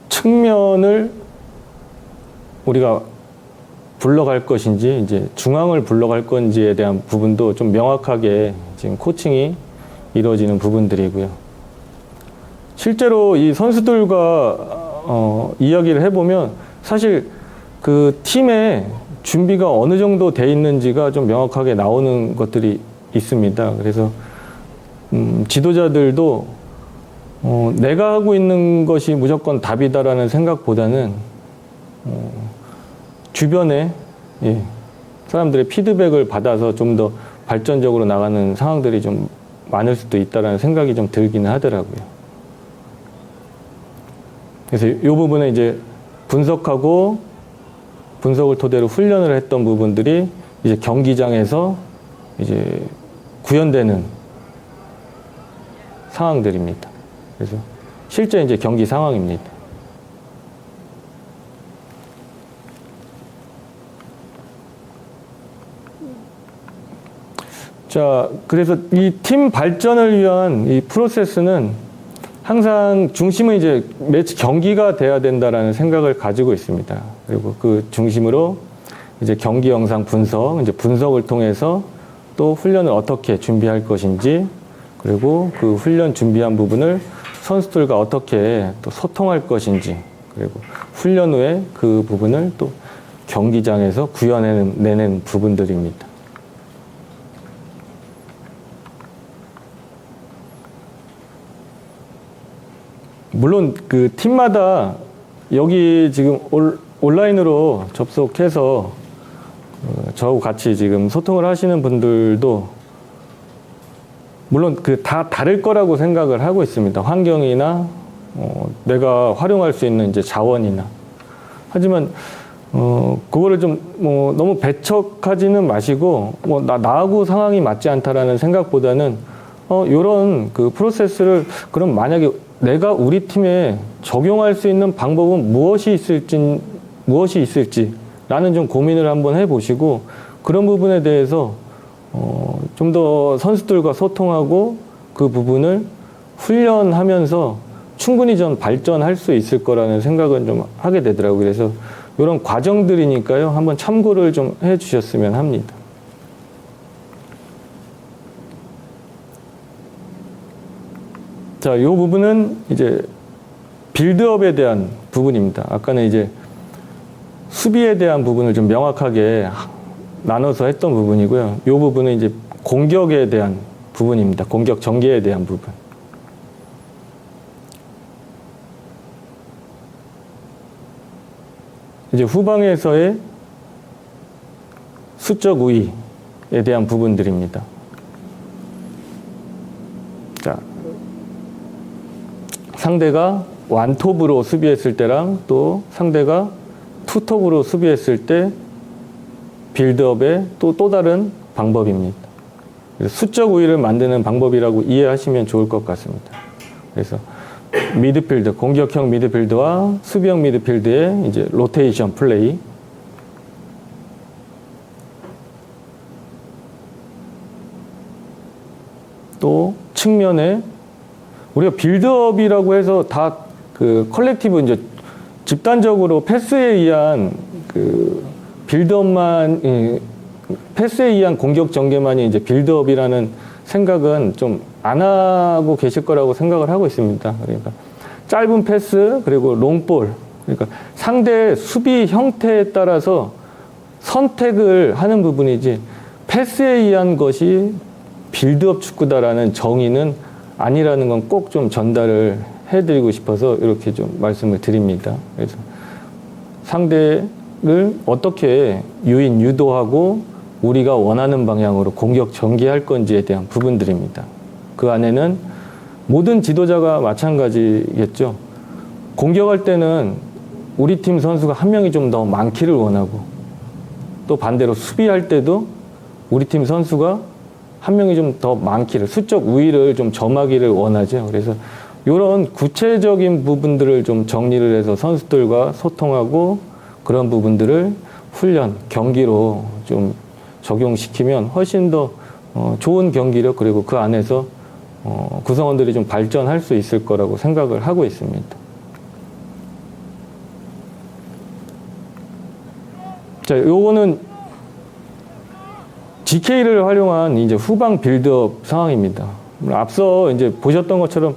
측면을 우리가 불러갈 것인지 이제 중앙을 불러갈 건지에 대한 부분도 좀 명확하게 지금 코칭이 이루어지는 부분들이고요. 실제로 이 선수들과 이야기를 해보면 사실 그 팀의 준비가 어느 정도 돼 있는지가 좀 명확하게 나오는 것들이 있습니다. 그래서 지도자들도 내가 하고 있는 것이 무조건 답이다라는 생각보다는 주변에 사람들의 피드백을 받아서 좀 더 발전적으로 나가는 상황들이 좀 많을 수도 있다라는 생각이 좀 들기는 하더라고요. 그래서 이 부분에 이제 분석하고 분석을 토대로 훈련을 했던 부분들이 이제 경기장에서 이제 구현되는 상황들입니다. 그래서 실제 이제 경기 상황입니다. 자, 그래서 이 팀 발전을 위한 이 프로세스는 항상 중심은 이제 매치 경기가 돼야 된다라는 생각을 가지고 있습니다. 그리고 그 중심으로 이제 경기 영상 분석, 이제 분석을 통해서 또 훈련을 어떻게 준비할 것인지, 그리고 그 훈련 준비한 부분을 선수들과 어떻게 또 소통할 것인지, 그리고 훈련 후에 그 부분을 또 경기장에서 구현해내는 부분들입니다. 물론 그 팀마다 여기 지금 온라인으로 접속해서 저하고 같이 지금 소통을 하시는 분들도 물론 그 다 다를 거라고 생각을 하고 있습니다. 환경이나 내가 활용할 수 있는 이제 자원이나. 하지만 그거를 좀 너무 배척하지는 마시고 나하고 상황이 맞지 않다라는 생각보다는 요런 그 프로세스를 그럼 만약에 내가 우리 팀에 적용할 수 있는 방법은 무엇이 있을지라는 좀 고민을 한번 해보시고 그런 부분에 대해서 좀 더 선수들과 소통하고 그 부분을 훈련하면서 충분히 좀 발전할 수 있을 거라는 생각은 좀 하게 되더라고요. 그래서 이런 과정들이니까요. 한번 참고를 좀 해주셨으면 합니다. 자, 이 부분은 이제 빌드업에 대한 부분입니다. 아까는 이제 수비에 대한 부분을 좀 명확하게 나눠서 했던 부분이고요. 이 부분은 이제 공격에 대한 부분입니다. 공격 전개에 대한 부분. 이제 후방에서의 수적 우위에 대한 부분들입니다. 자, 상대가 완톱으로 수비했을 때랑 또 상대가 투톱으로 수비했을 때 빌드업의 또 다른 방법입니다. 그래서 수적 우위를 만드는 방법이라고 이해하시면 좋을 것 같습니다. 그래서 미드필드, 공격형 미드필드와 수비형 미드필드의 이제 로테이션 플레이. 또 측면에 우리가 빌드업이라고 해서 다 그 컬렉티브 이제 집단적으로 패스에 의한 그 빌드업만 패스에 의한 공격 전개만이 이제 빌드업이라는 생각은 좀 안 하고 계실 거라고 생각을 하고 있습니다. 그러니까 짧은 패스 그리고 롱볼 그러니까 상대의 수비 형태에 따라서 선택을 하는 부분이지 패스에 의한 것이 빌드업 축구다라는 정의는 아니라는 건 꼭 좀 전달을 해드리고 싶어서 이렇게 좀 말씀을 드립니다. 그래서 상대를 어떻게 유도하고 우리가 원하는 방향으로 공격 전개할 건지에 대한 부분들입니다. 그 안에는 모든 지도자가 마찬가지겠죠. 공격할 때는 우리 팀 선수가 한 명이 좀 더 많기를 원하고 또 반대로 수비할 때도 우리 팀 선수가 한 명이 좀 더 많기를 수적 우위를 좀 점하기를 원하죠. 그래서 이런 구체적인 부분들을 좀 정리를 해서 선수들과 소통하고 그런 부분들을 훈련, 경기로 좀 적용시키면 훨씬 더 좋은 경기력 그리고 그 안에서 구성원들이 좀 발전할 수 있을 거라고 생각을 하고 있습니다. 자, 요거는 GK를 활용한 이제 후방 빌드업 상황입니다. 앞서 이제 보셨던 것처럼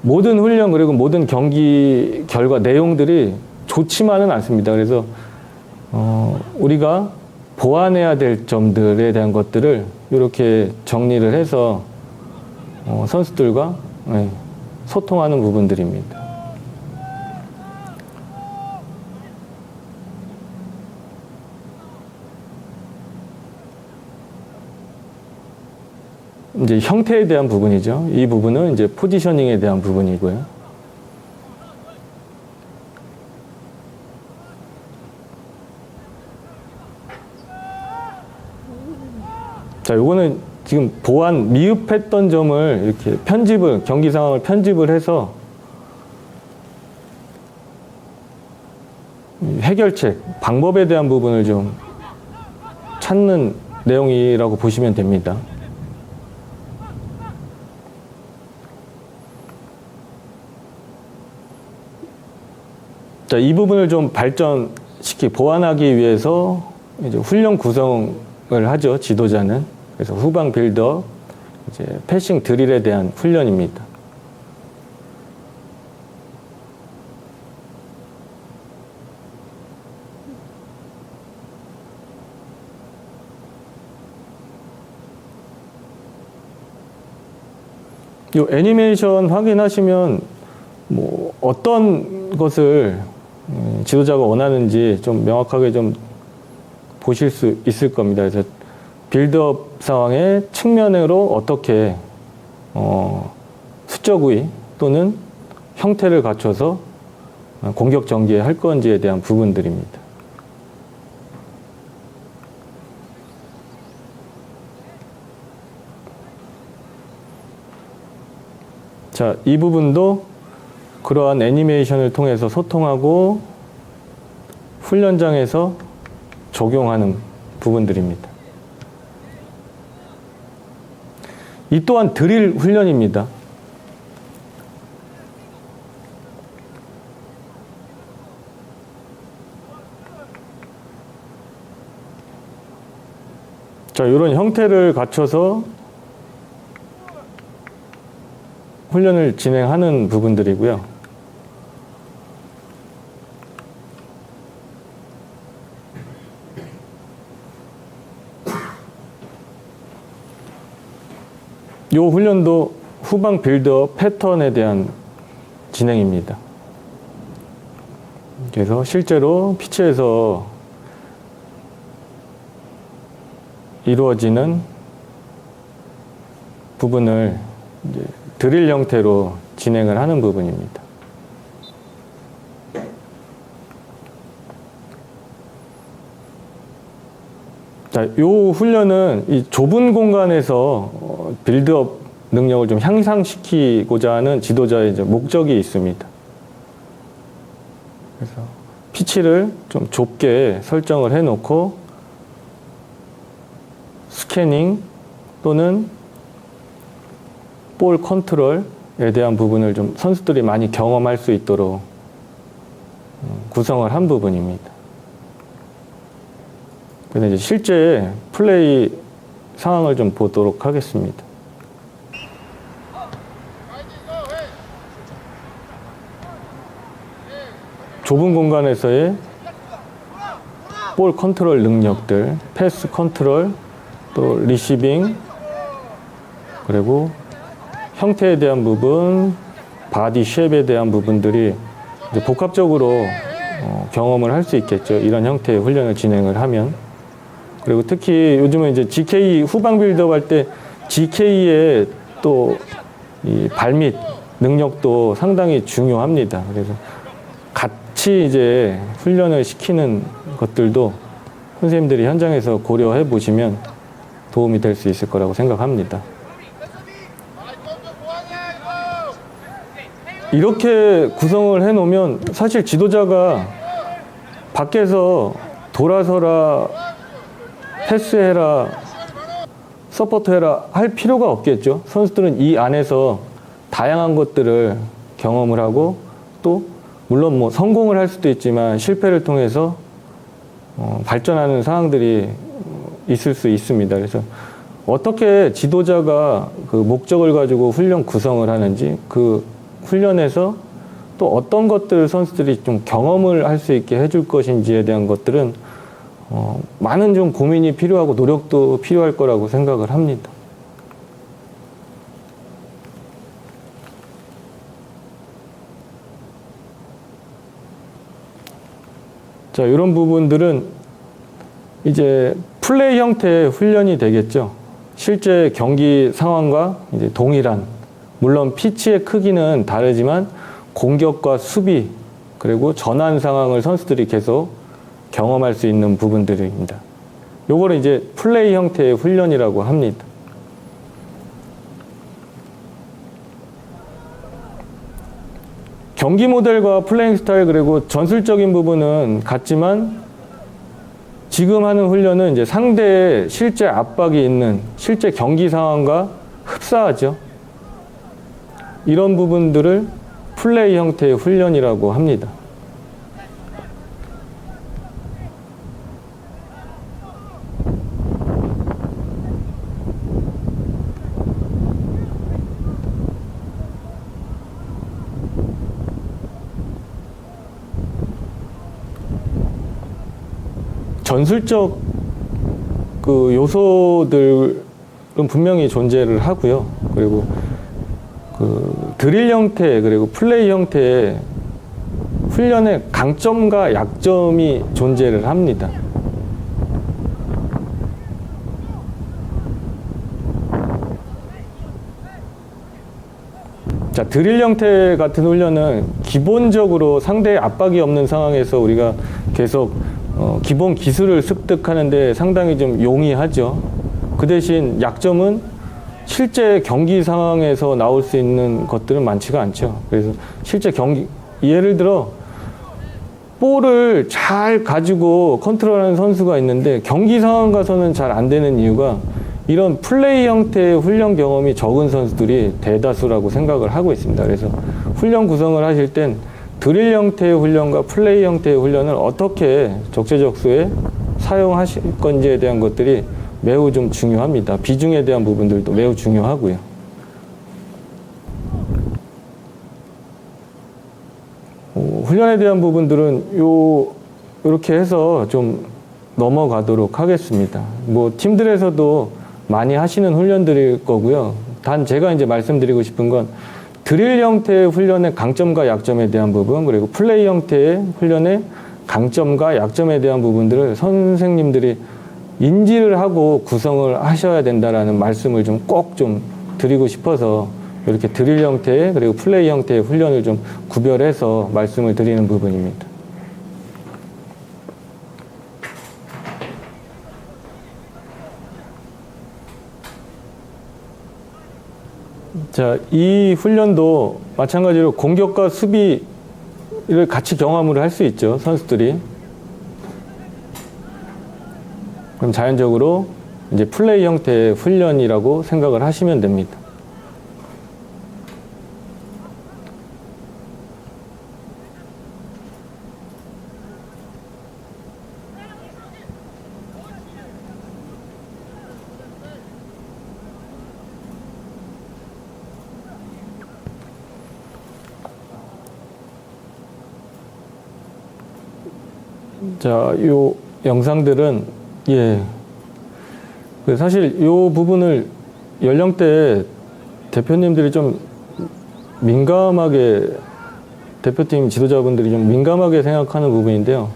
모든 훈련 그리고 모든 경기 결과 내용들이 좋지만은 않습니다. 그래서 우리가 보완해야 될 점들에 대한 것들을 이렇게 정리를 해서 선수들과 소통하는 부분들입니다. 이제 형태에 대한 부분이죠. 이 부분은 이제 포지셔닝에 대한 부분이고요. 자, 요거는 지금 보완 미흡했던 점을 이렇게 편집을, 경기 상황을 편집을 해서 해결책, 방법에 대한 부분을 좀 찾는 내용이라고 보시면 됩니다. 자, 이 부분을 좀 보완하기 위해서 이제 훈련 구성을 하죠, 지도자는. 그래서 후방 빌더, 이제 패싱 드릴에 대한 훈련입니다. 이 애니메이션 확인하시면 뭐 어떤 것을 지도자가 원하는지 좀 명확하게 좀 보실 수 있을 겁니다. 그래서 빌드업 상황의 측면으로 어떻게 수적 우위 또는 형태를 갖춰서 공격 전개할 건지에 대한 부분들입니다. 자, 이 부분도 그러한 애니메이션을 통해서 소통하고 훈련장에서 적용하는 부분들입니다. 이 또한 드릴 훈련입니다. 자, 이런 형태를 갖춰서 훈련을 진행하는 부분들이고요. 이 훈련도 후방 빌드업 패턴에 대한 진행입니다. 그래서 실제로 피치에서 이루어지는 부분을 이제 드릴 형태로 진행을 하는 부분입니다. 자, 이 훈련은 이 좁은 공간에서 빌드업 능력을 좀 향상시키고자 하는 지도자의 이제 목적이 있습니다. 그래서 피치를 좀 좁게 설정을 해놓고 스캐닝 또는 볼 컨트롤에 대한 부분을 좀 선수들이 많이 경험할 수 있도록 구성을 한 부분입니다. 그래서 이제 실제 플레이 상황을 좀 보도록 하겠습니다. 좁은 공간에서의 볼 컨트롤 능력들, 패스 컨트롤, 또 리시빙, 그리고 형태에 대한 부분, 바디 쉐입에 대한 부분들이 이제 복합적으로 경험을 할 수 있겠죠. 이런 형태의 훈련을 진행을 하면. 그리고 특히 요즘은 이제 GK 후방 빌드업 할 때 GK의 또 이 발밑 능력도 상당히 중요합니다. 그래서 같이 이제 훈련을 시키는 것들도 선생님들이 현장에서 고려해 보시면 도움이 될 수 있을 거라고 생각합니다. 이렇게 구성을 해 놓으면 사실 지도자가 밖에서 돌아서라, 패스해라, 서포트해라 할 필요가 없겠죠. 선수들은 이 안에서 다양한 것들을 경험을 하고 또 물론 뭐 성공을 할 수도 있지만 실패를 통해서 발전하는 상황들이 있을 수 있습니다. 그래서 어떻게 지도자가 그 목적을 가지고 훈련 구성을 하는지 그 훈련에서 또 어떤 것들을 선수들이 좀 경험을 할 수 있게 해줄 것인지에 대한 것들은 많은 좀 고민이 필요하고 노력도 필요할 거라고 생각을 합니다. 자, 이런 부분들은 이제 플레이 형태의 훈련이 되겠죠. 실제 경기 상황과 이제 동일한, 물론 피치의 크기는 다르지만 공격과 수비 그리고 전환 상황을 선수들이 계속 경험할 수 있는 부분들입니다. 요거를 이제 플레이 형태의 훈련이라고 합니다. 경기 모델과 플레잉 스타일 그리고 전술적인 부분은 같지만 지금 하는 훈련은 이제 상대의 실제 압박이 있는 실제 경기 상황과 흡사하죠. 이런 부분들을 플레이 형태의 훈련이라고 합니다. 전술적 그 요소들은 분명히 존재를 하고요. 그리고 그 드릴 형태 그리고 플레이 형태의 훈련의 강점과 약점이 존재를 합니다. 자, 드릴 형태 같은 훈련은 기본적으로 상대의 압박이 없는 상황에서 우리가 계속 기본 기술을 습득하는데 상당히 좀 용이하죠. 그 대신 약점은 실제 경기 상황에서 나올 수 있는 것들은 많지가 않죠. 그래서 실제 경기, 예를 들어 볼을 잘 가지고 컨트롤하는 선수가 있는데 경기 상황 가서는 잘 안 되는 이유가 이런 플레이 형태의 훈련 경험이 적은 선수들이 대다수라고 생각을 하고 있습니다. 그래서 훈련 구성을 하실 땐 드릴 형태의 훈련과 플레이 형태의 훈련을 어떻게 적재적소에 사용하실 건지에 대한 것들이 매우 좀 중요합니다. 비중에 대한 부분들도 매우 중요하고요. 훈련에 대한 부분들은 이렇게 해서 좀 넘어가도록 하겠습니다. 뭐 팀들에서도 많이 하시는 훈련들일 거고요. 단 제가 이제 말씀드리고 싶은 건 드릴 형태의 훈련의 강점과 약점에 대한 부분, 그리고 플레이 형태의 훈련의 강점과 약점에 대한 부분들을 선생님들이 인지를 하고 구성을 하셔야 된다라는 말씀을 좀 꼭 좀 드리고 싶어서 이렇게 드릴 형태의 그리고 플레이 형태의 훈련을 좀 구별해서 말씀을 드리는 부분입니다. 자, 이 훈련도 마찬가지로 공격과 수비를 같이 경험을 할 수 있죠, 선수들이. 그럼 자연적으로 이제 플레이 형태의 훈련이라고 생각을 하시면 됩니다. 자, 요 영상들은 사실 요 부분을 연령대 대표님들이 좀 민감하게, 대표팀 지도자분들이 좀 민감하게 생각하는 부분인데요.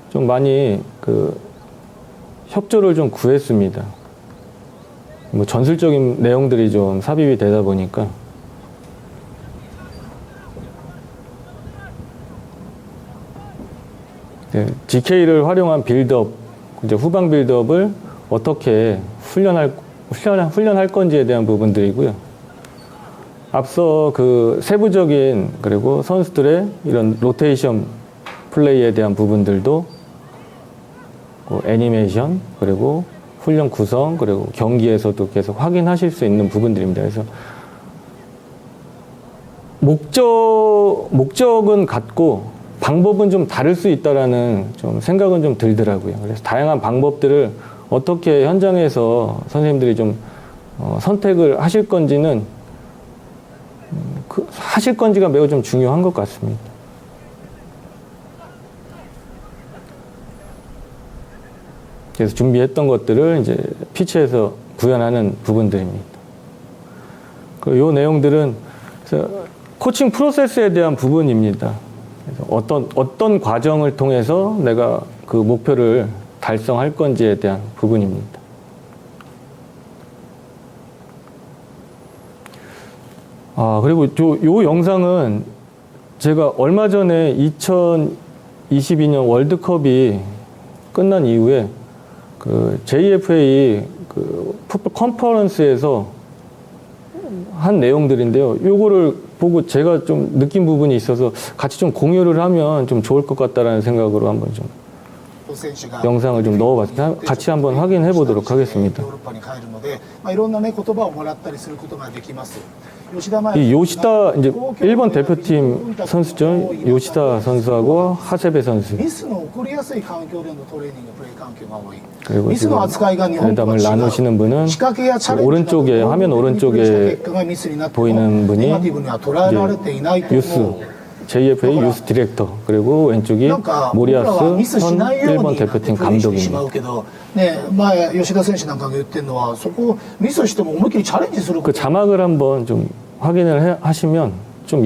좀 많이 협조를 좀 구했습니다. 뭐 전술적인 내용들이 좀 삽입이 되다 보니까. GK를 활용한 빌드업, 이제 후방 빌드업을 어떻게 훈련할 건지에 대한 부분들이고요. 앞서 그 세부적인 그리고 선수들의 이런 로테이션 플레이에 대한 부분들도 애니메이션, 그리고 훈련 구성, 그리고 경기에서도 계속 확인하실 수 있는 부분들입니다. 그래서 목적은 같고 방법은 좀 다를 수 있다라는 좀 생각은 좀 들더라고요. 그래서 다양한 방법들을 어떻게 현장에서 선생님들이 좀 선택을 하실 건지는 하실 건지가 매우 좀 중요한 것 같습니다. 그래서 준비했던 것들을 이제 피치에서 구현하는 부분들입니다. 그리고 이 내용들은 코칭 프로세스에 대한 부분입니다. 그래서 어떤 과정을 통해서 내가 그 목표를 달성할 건지에 대한 부분입니다. 그리고 요 영상은 제가 얼마 전에 2022년 월드컵이 끝난 이후에 그 JFA 그 풋볼 컨퍼런스에서 한 내용들인데요. 요거를 보고 제가 좀 느낀 부분이 있어서 같이 좀 공유를 하면 좀 좋을 것 같다라는 생각으로 한번 좀 영상을 좀 넣어봤습니다. 같이 한번 확인해 보도록 하겠습니다. 이 요시다 이제 일본 대표팀 선수죠. 요시다 선수하고 하세베 선수. 그리고 지금 대담을 나누시는 분은 오른쪽에 화면 오른쪽에 보이는 분이 유스 JFA 유스 디렉터, 그리고 왼쪽이 모리아스 현 일본 대표팀 감독입니다. 그 자막을 한번 좀 확인을 하시면 좀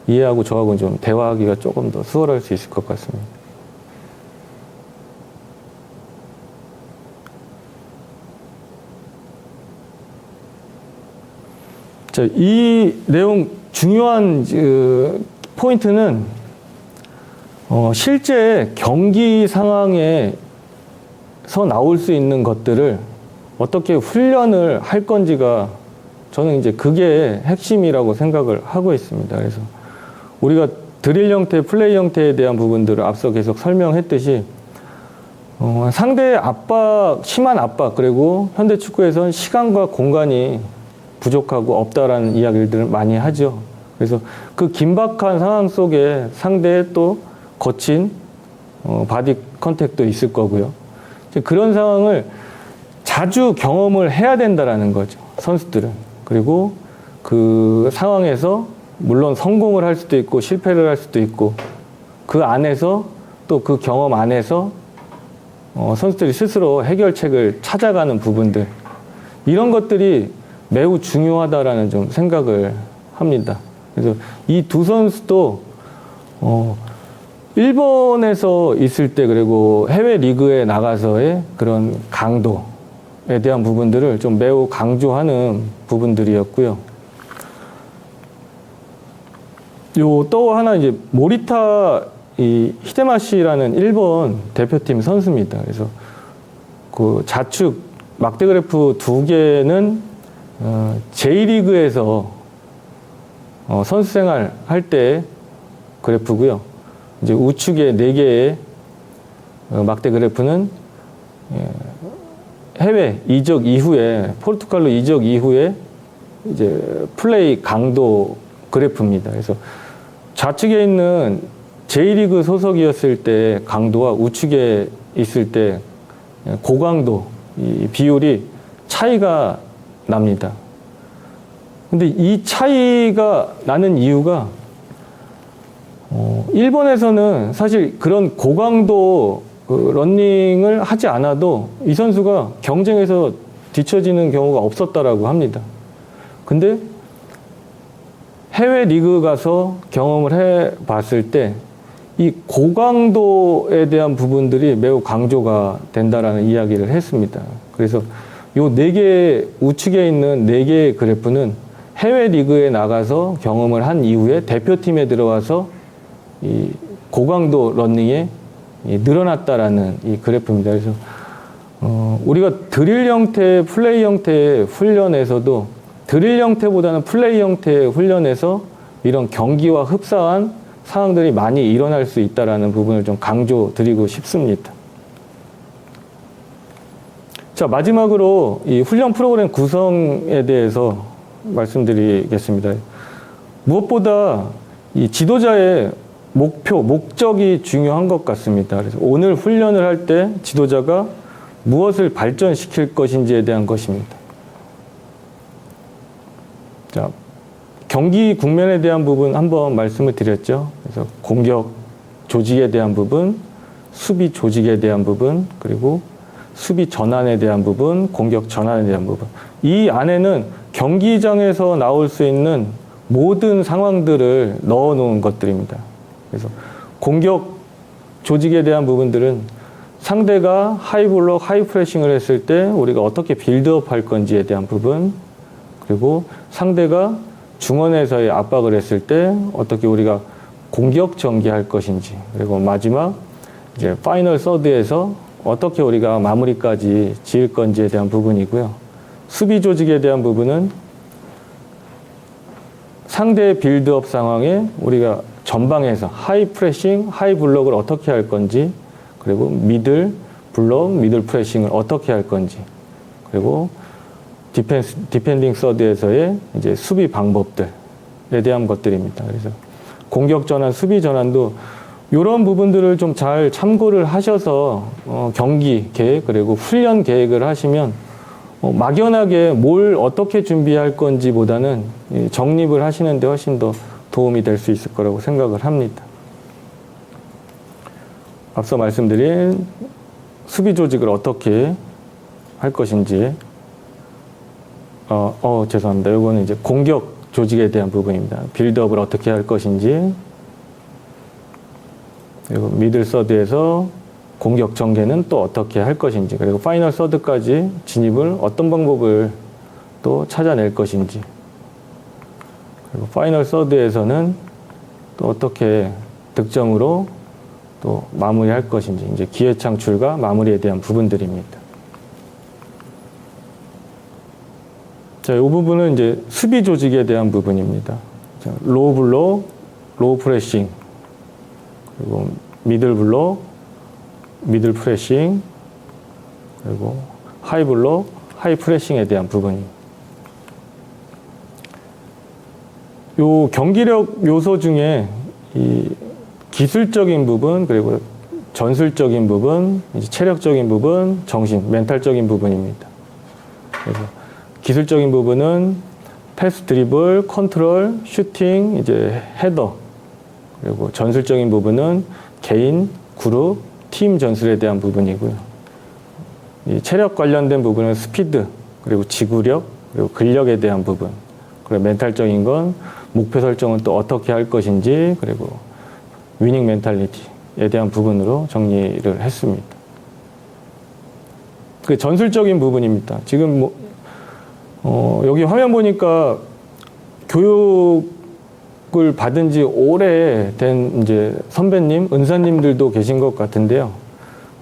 이해하고 저하고는 좀 대화하기가 조금 더 수월할 수 있을 것 같습니다. 자, 이 내용 중요한 포인트는 실제 경기 상황에서 나올 수 있는 것들을 어떻게 훈련을 할 건지가 저는 이제 그게 핵심이라고 생각을 하고 있습니다. 그래서 우리가 드릴 형태, 플레이 형태에 대한 부분들을 앞서 계속 설명했듯이 상대의 압박, 심한 압박, 그리고 현대 축구에서는 시간과 공간이 부족하고 없다라는 이야기들을 많이 하죠. 그래서 그 긴박한 상황 속에 상대의 또 거친 바디 컨택도 있을 거고요. 그런 상황을 자주 경험을 해야 된다라는 거죠, 선수들은. 그리고 그 상황에서 물론 성공을 할 수도 있고 실패를 할 수도 있고 그 안에서 또 그 경험 안에서 선수들이 스스로 해결책을 찾아가는 부분들, 이런 것들이 매우 중요하다라는 좀 생각을 합니다. 그래서 이 두 선수도 일본에서 있을 때, 그리고 해외 리그에 나가서의 그런 강도에 대한 부분들을 좀 매우 강조하는 부분들이었고요. 또 하나 이제 모리타 히데마시라는 일본 대표팀 선수입니다. 그래서 그 좌측 막대그래프 2개는 J리그에서 선수 생활 할 때 그래프고요. 이제 우측에 4개의 막대 그래프는 해외 이적 이후에, 포르투갈로 이적 이후에 이제 플레이 강도 그래프입니다. 그래서 좌측에 있는 J리그 소속이었을 때 강도와 우측에 있을 때 고강도, 이 비율이 차이가 납니다. 근데 이 차이가 나는 이유가 일본에서는 사실 그런 고강도 러닝을 하지 않아도 이 선수가 경쟁에서 뒤처지는 경우가 없었다라고 합니다. 근데 해외 리그 가서 경험을 해 봤을 때 이 고강도에 대한 부분들이 매우 강조가 된다라는 이야기를 했습니다. 그래서 요 4개, 우측에 있는 4개의 그래프는 해외 리그에 나가서 경험을 한 이후에 대표팀에 들어와서 이 고강도 러닝에 늘어났다라는 이 그래프입니다. 그래서 우리가 드릴 형태, 플레이 형태의 훈련에서도 드릴 형태보다는 플레이 형태의 훈련에서 이런 경기와 흡사한 상황들이 많이 일어날 수 있다는 부분을 좀 강조드리고 싶습니다. 자, 마지막으로 이 훈련 프로그램 구성에 대해서 말씀드리겠습니다. 무엇보다 이 지도자의 목표, 목적이 중요한 것 같습니다. 그래서 오늘 훈련을 할 때 지도자가 무엇을 발전시킬 것인지에 대한 것입니다. 자, 경기 국면에 대한 부분 한번 말씀을 드렸죠. 그래서 공격 조직에 대한 부분, 수비 조직에 대한 부분, 그리고 수비 전환에 대한 부분, 공격 전환에 대한 부분. 이 안에는 경기장에서 나올 수 있는 모든 상황들을 넣어 놓은 것들입니다. 그래서 공격 조직에 대한 부분들은 상대가 하이블록, 하이프레싱을 했을 때 우리가 어떻게 빌드업 할 건지에 대한 부분, 그리고 상대가 중원에서의 압박을 했을 때 어떻게 우리가 공격 전개할 것인지, 그리고 마지막 이제 파이널 서드에서 어떻게 우리가 마무리까지 지을 건지에 대한 부분이고요. 수비 조직에 대한 부분은 상대의 빌드업 상황에 우리가 전방에서 하이 프레싱, 하이 블록을 어떻게 할 건지, 그리고 미들 블록, 미들 프레싱을 어떻게 할 건지, 그리고 디펜딩 서드에서의 이제 수비 방법들에 대한 것들입니다. 그래서 공격 전환, 수비 전환도 이런 부분들을 좀 잘 참고를 하셔서 경기 계획 그리고 훈련 계획을 하시면 막연하게 뭘 어떻게 준비할 건지보다는 정립을 하시는 데 훨씬 더 도움이 될 수 있을 거라고 생각을 합니다. 앞서 말씀드린 수비 조직을 어떻게 할 것인지 죄송합니다. 이거는 이제 공격 조직에 대한 부분입니다. 빌드업을 어떻게 할 것인지, 그리고 미들 서드에서 공격 전개는 또 어떻게 할 것인지, 그리고 파이널 서드까지 진입을 어떤 방법을 또 찾아낼 것인지, 그리고 파이널 서드에서는 또 어떻게 득점으로 또 마무리할 것인지, 이제 기회 창출과 마무리에 대한 부분들입니다. 자, 이 부분은 이제 수비 조직에 대한 부분입니다. 자, 로우 블록, 로우 프레싱, 그리고 미들 블록, 미들 프레싱, 그리고 하이 블록, 하이 프레싱에 대한 부분입니다. 요 경기력 요소 중에 이 기술적인 부분, 그리고 전술적인 부분, 이제 체력적인 부분, 정신, 멘탈적인 부분입니다. 그래서 기술적인 부분은 패스, 드리블, 컨트롤, 슈팅, 이제 헤더. 그리고 전술적인 부분은 개인, 그룹, 팀 전술에 대한 부분이고요. 이 체력 관련된 부분은 스피드, 그리고 지구력, 그리고 근력에 대한 부분. 그리고 멘탈적인 건 목표 설정은 또 어떻게 할 것인지, 그리고 위닝 멘탈리티에 대한 부분으로 정리를 했습니다. 그 전술적인 부분입니다. 지금 여기 화면 보니까 교육을 받은 지 오래된 이제 선배님, 은사님들도 계신 것 같은데요.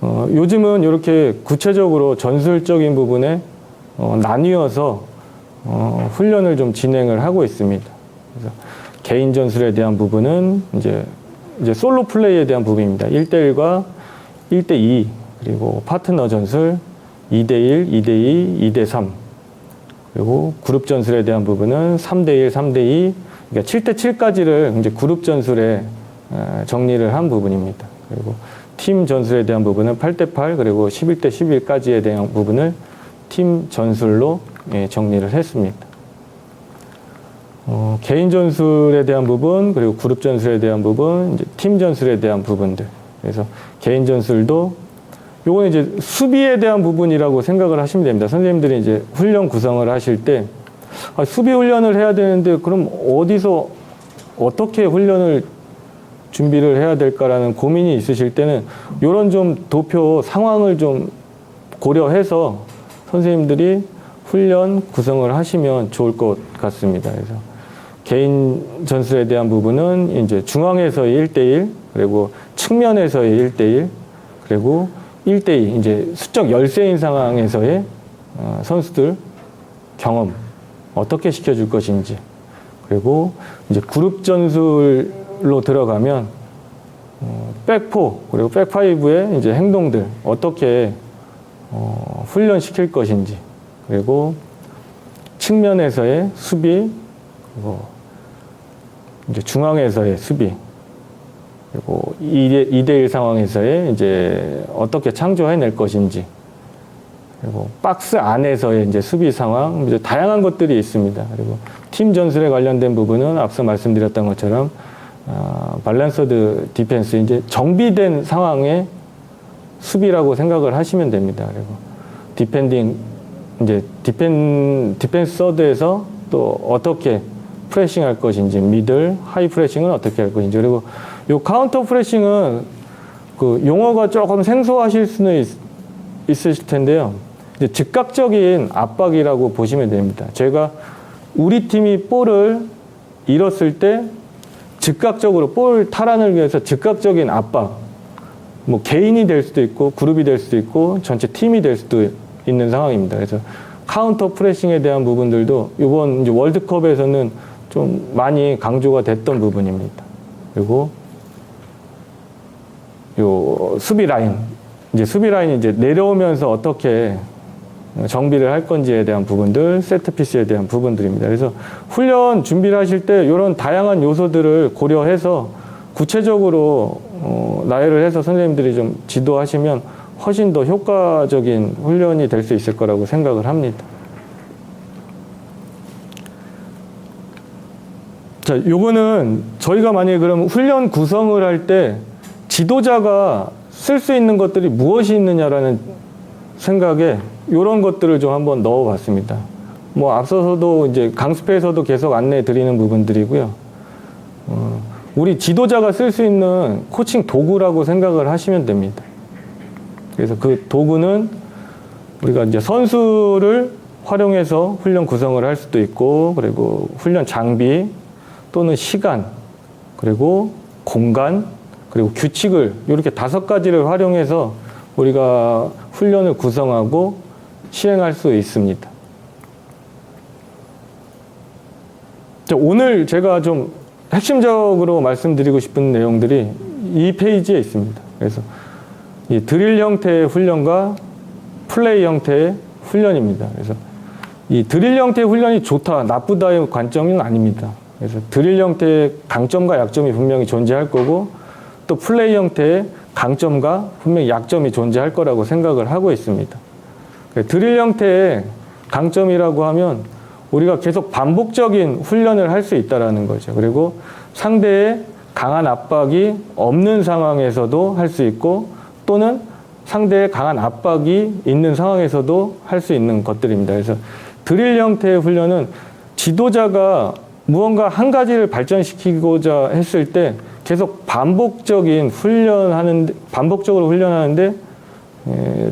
요즘은 이렇게 구체적으로 전술적인 부분에 나뉘어서 훈련을 좀 진행을 하고 있습니다. 그래서 개인 전술에 대한 부분은 이제 솔로 플레이에 대한 부분입니다. 1대1과 1대2, 그리고 파트너 전술 2대1, 2대2, 2대3, 그리고 그룹 전술에 대한 부분은 3대1, 3대2, 그러니까 7대7까지를 이제 그룹 전술에 정리를 한 부분입니다. 그리고 팀 전술에 대한 부분은 8대8, 그리고 11대11까지에 대한 부분을 팀 전술로 정리를 했습니다. 개인 전술에 대한 부분, 그리고 그룹 전술에 대한 부분, 이제 팀 전술에 대한 부분들. 그래서 개인 전술도 요거는 이제 수비에 대한 부분이라고 생각을 하시면 됩니다. 선생님들이 이제 훈련 구성을 하실 때 수비 훈련을 해야 되는데 그럼 어디서 어떻게 훈련을 준비를 해야 될까라는 고민이 있으실 때는 요런 좀 도표 상황을 좀 고려해서 선생님들이 훈련 구성을 하시면 좋을 것 같습니다. 그래서 개인 전술에 대한 부분은 이제 중앙에서의 1대1, 그리고 측면에서의 1대1, 그리고 1대2, 이제 수적 열세인 상황에서의 선수들 경험 어떻게 시켜줄 것인지, 그리고 이제 그룹 전술로 들어가면 백포 그리고 백파이브의 이제 행동들 어떻게 훈련시킬 것인지, 그리고 측면에서의 수비, 그리고 이제 중앙에서의 수비, 그리고 2대1 상황에서의 이제 어떻게 창조해낼 것인지, 그리고 박스 안에서의 이제 수비 상황, 이제 다양한 것들이 있습니다. 그리고 팀 전술에 관련된 부분은 앞서 말씀드렸던 것처럼 밸런스드 디펜스, 이제 정비된 상황의 수비라고 생각을 하시면 됩니다. 그리고 디펜딩, 이제 디펜스 서드에서 또 어떻게 프레싱 할 것인지, 미들, 하이 프레싱은 어떻게 할 것인지, 그리고 요 카운터 프레싱은 그 용어가 조금 생소하실 수는 있으실 텐데요. 이제 즉각적인 압박이라고 보시면 됩니다. 제가 우리 팀이 볼을 잃었을 때 즉각적으로 볼 탈환을 위해서 즉각적인 압박, 뭐 개인이 될 수도 있고 그룹이 될 수도 있고 전체 팀이 될 수도 있는 상황입니다. 그래서 카운터 프레싱에 대한 부분들도 이번 이제 월드컵에서는 좀 많이 강조가 됐던 부분입니다. 그리고 요 수비 라인, 이제 수비 라인이 이제 내려오면서 어떻게 정비를 할 건지에 대한 부분들, 세트피스에 대한 부분들입니다. 그래서 훈련 준비를 하실 때 이런 다양한 요소들을 고려해서 구체적으로 나열을 해서 선생님들이 좀 지도하시면 훨씬 더 효과적인 훈련이 될 수 있을 거라고 생각을 합니다. 자, 요거는 저희가 만약에 그럼 훈련 구성을 할 때 지도자가 쓸 수 있는 것들이 무엇이 있느냐라는 생각에 이런 것들을 좀 한번 넣어 봤습니다. 뭐 앞서서도 이제 강습회에서도 계속 안내해 드리는 부분들이고요. 우리 지도자가 쓸 수 있는 코칭 도구라고 생각을 하시면 됩니다. 그래서 그 도구는 우리가 이제 선수를 활용해서 훈련 구성을 할 수도 있고, 그리고 훈련 장비 또는 시간, 그리고 공간, 그리고 규칙을 이렇게 5가지를 활용해서 우리가 훈련을 구성하고 시행할 수 있습니다. 오늘 제가 좀 핵심적으로 말씀드리고 싶은 내용들이 이 페이지에 있습니다. 그래서 이 드릴 형태의 훈련과 플레이 형태의 훈련입니다. 그래서 이 드릴 형태의 훈련이 좋다, 나쁘다의 관점은 아닙니다. 그래서 드릴 형태의 강점과 약점이 분명히 존재할 거고, 또 플레이 형태의 강점과 분명히 약점이 존재할 거라고 생각을 하고 있습니다. 드릴 형태의 강점이라고 하면 우리가 계속 반복적인 훈련을 할 수 있다는 거죠. 그리고 상대의 강한 압박이 없는 상황에서도 할 수 있고, 또는 상대의 강한 압박이 있는 상황에서도 할 수 있는 것들입니다. 그래서 드릴 형태의 훈련은 지도자가 무언가 한 가지를 발전시키고자 했을 때 계속 반복적으로 훈련하는데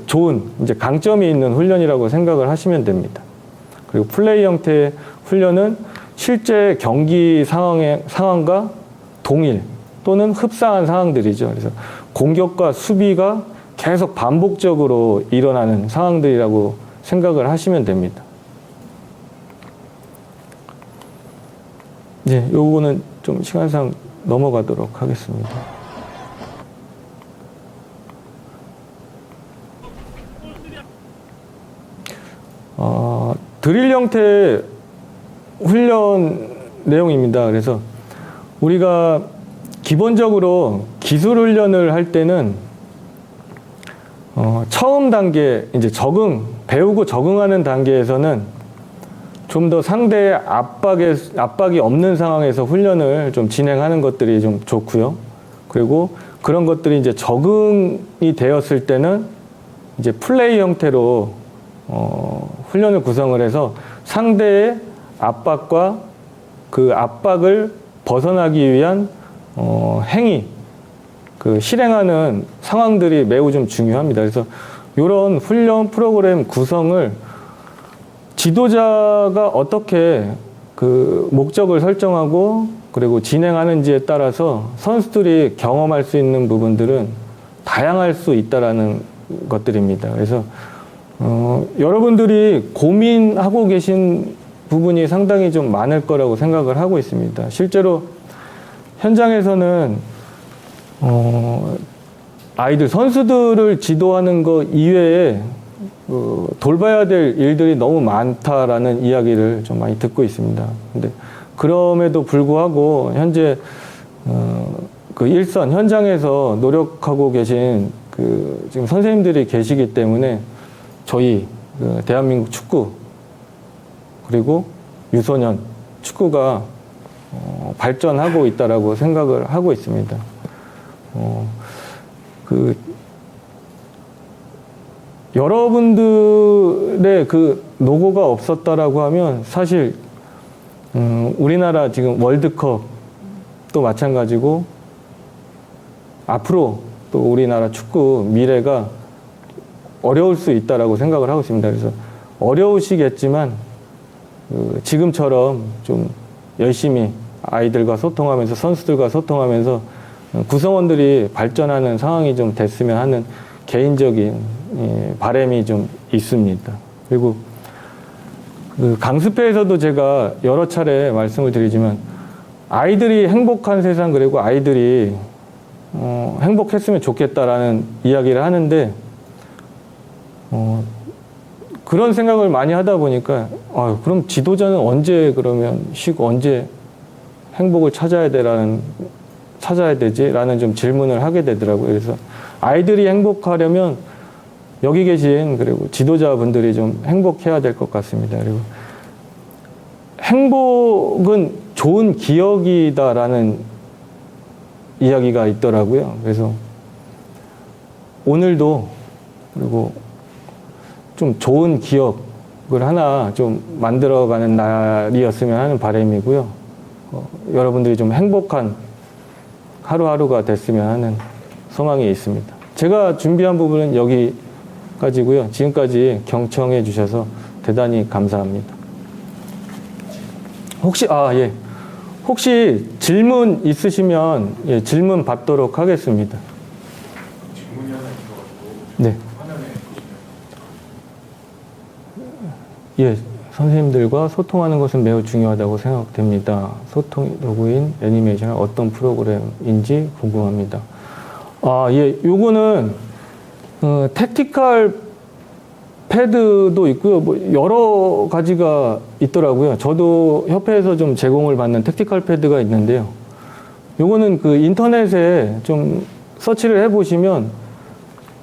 좋은 이제 강점이 있는 훈련이라고 생각을 하시면 됩니다. 그리고 플레이 형태의 훈련은 실제 경기 상황과 동일 또는 흡사한 상황들이죠. 그래서 공격과 수비가 계속 반복적으로 일어나는 상황들이라고 생각을 하시면 됩니다. 네, 요거는 좀 시간상 넘어가도록 하겠습니다. 드릴 형태의 훈련 내용입니다. 그래서 우리가 기본적으로 기술 훈련을 할 때는 처음 단계, 이제 배우고 적응하는 단계에서는 좀 더 상대의 압박이 없는 상황에서 훈련을 좀 진행하는 것들이 좀 좋고요. 그리고 그런 것들이 이제 적응이 되었을 때는 이제 플레이 형태로 훈련을 구성을 해서 상대의 압박과 그 압박을 벗어나기 위한 행위, 그 실행하는 상황들이 매우 좀 중요합니다. 그래서 이런 훈련 프로그램 구성을 지도자가 어떻게 그 목적을 설정하고 그리고 진행하는지에 따라서 선수들이 경험할 수 있는 부분들은 다양할 수 있다라는 것들입니다. 그래서 여러분들이 고민하고 계신 부분이 상당히 좀 많을 거라고 생각을 하고 있습니다. 실제로 현장에서는 선수들을 지도하는 것 이외에 돌봐야 될 일들이 너무 많다라는 이야기를 좀 많이 듣고 있습니다. 근데 그럼에도 불구하고 현재 그 일선 현장에서 노력하고 계신 그 지금 선생님들이 계시기 때문에 저희 그 대한민국 축구 그리고 유소년 축구가 발전하고 있다라고 생각을 하고 있습니다. 그 여러분들의 그 노고가 없었다라고 하면 사실 우리나라 지금 월드컵도 마찬가지고 앞으로 또 우리나라 축구 미래가 어려울 수 있다라고 생각을 하고 있습니다. 그래서 어려우시겠지만 지금처럼 좀 열심히 아이들과 소통하면서 선수들과 소통하면서 구성원들이 발전하는 상황이 좀 됐으면 하는 개인적인 바람이 좀 있습니다. 그리고 그 강습회에서도 제가 여러 차례 말씀을 드리지만 아이들이 행복한 세상 그리고 아이들이 행복했으면 좋겠다라는 이야기를 하는데 그런 생각을 많이 하다 보니까 그럼 지도자는 언제 그러면 쉬고 언제 행복을 찾아야 되지라는 좀 질문을 하게 되더라고요. 그래서 아이들이 행복하려면 여기 계신 그리고 지도자분들이 좀 행복해야 될 것 같습니다. 그리고 행복은 좋은 기억이다라는 이야기가 있더라고요. 그래서 오늘도 그리고 좀 좋은 기억을 하나 좀 만들어가는 날이었으면 하는 바람이고요. 여러분들이 좀 행복한 하루하루가 됐으면 하는 소망이 있습니다. 제가 준비한 부분은 여기까지고요. 지금까지 경청해 주셔서 대단히 감사합니다. 혹시 질문 있으시면 질문 받도록 하겠습니다. 질문이 하나 있어가지고 네. 화면에 보시면 선생님들과 소통하는 것은 매우 중요하다고 생각됩니다. 소통 도구인 애니메이션은 어떤 프로그램인지 궁금합니다. 요거는 택티컬 패드도 있고요. 뭐 여러 가지가 있더라고요. 저도 협회에서 좀 제공을 받는 택티컬 패드가 있는데요. 요거는 그 인터넷에 좀 서치를 해보시면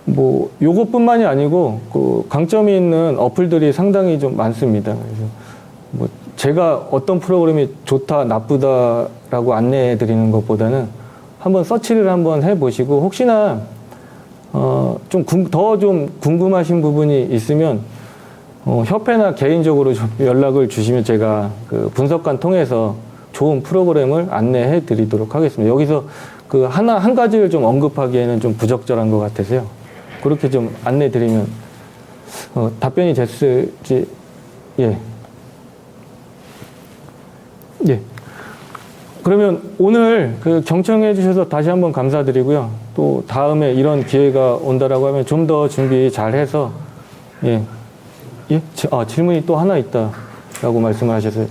뭐 요것뿐만이 아니고 그 강점이 있는 어플들이 상당히 좀 많습니다. 그래서 뭐 제가 어떤 프로그램이 좋다 나쁘다라고 안내해 드리는 것보다는 한번 서치를 한번 해보시고 혹시나 좀 궁금하신 부분이 있으면 협회나 개인적으로 좀 연락을 주시면 제가 그 분석관 통해서 좋은 프로그램을 안내해 드리도록 하겠습니다. 여기서 그 한 가지를 좀 언급하기에는 좀 부적절한 것 같아서요. 그렇게 좀 안내 드리면 답변이 됐을지. 그러면 오늘 그 경청해 주셔서 다시 한번 감사드리고요. 또 다음에 이런 기회가 온다라고 하면 좀 더 준비 잘 해서 질문이 또 하나 있다라고 말씀을 하셔서요.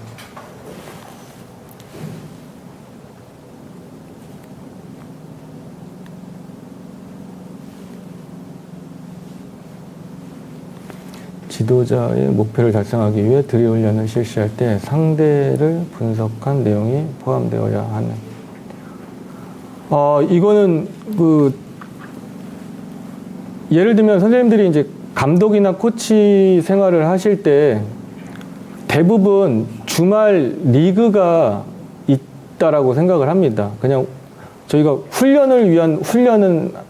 지도자의 목표를 달성하기 위해 드릴 훈련을 실시할 때 상대를 분석한 내용이 포함되어야 하는. 이거는 예를 들면 선생님들이 이제 감독이나 코치 생활을 하실 때 대부분 주말 리그가 있다라고 생각을 합니다. 그냥 저희가 훈련을 위한 훈련은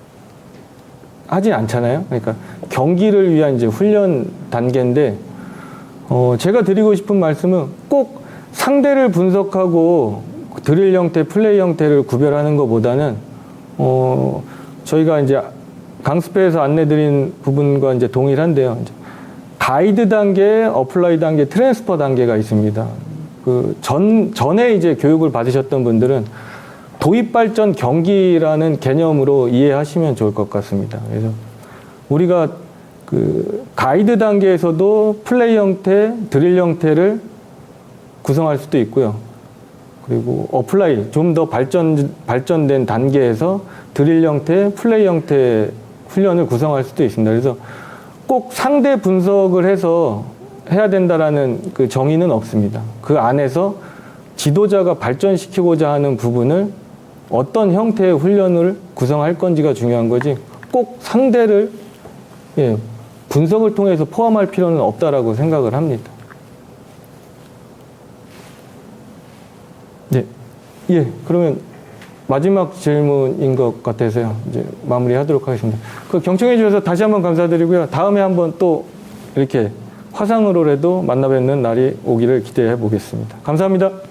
하진 않잖아요. 그러니까 경기를 위한 이제 훈련 단계인데, 제가 드리고 싶은 말씀은 꼭 상대를 분석하고 드릴 형태, 플레이 형태를 구별하는 것보다는, 저희가 이제 강습회에서 안내드린 부분과 이제 동일한데요. 이제 가이드 단계, 어플라이 단계, 트랜스퍼 단계가 있습니다. 전에 이제 교육을 받으셨던 분들은 도입 발전 경기라는 개념으로 이해하시면 좋을 것 같습니다. 그래서 우리가 그 가이드 단계에서도 플레이 형태, 드릴 형태를 구성할 수도 있고요. 그리고 어플라이, 좀 더 발전된 단계에서 드릴 형태, 플레이 형태 훈련을 구성할 수도 있습니다. 그래서 꼭 상대 분석을 해서 해야 된다라는 그 정의는 없습니다. 그 안에서 지도자가 발전시키고자 하는 부분을 어떤 형태의 훈련을 구성할 건지가 중요한 거지 꼭 상대를 분석을 통해서 포함할 필요는 없다라고 생각을 합니다. 그러면 마지막 질문인 것 같아서요. 이제 마무리하도록 하겠습니다. 그 경청해 주셔서 다시 한번 감사드리고요. 다음에 한번 또 이렇게 화상으로라도 만나 뵙는 날이 오기를 기대해 보겠습니다. 감사합니다.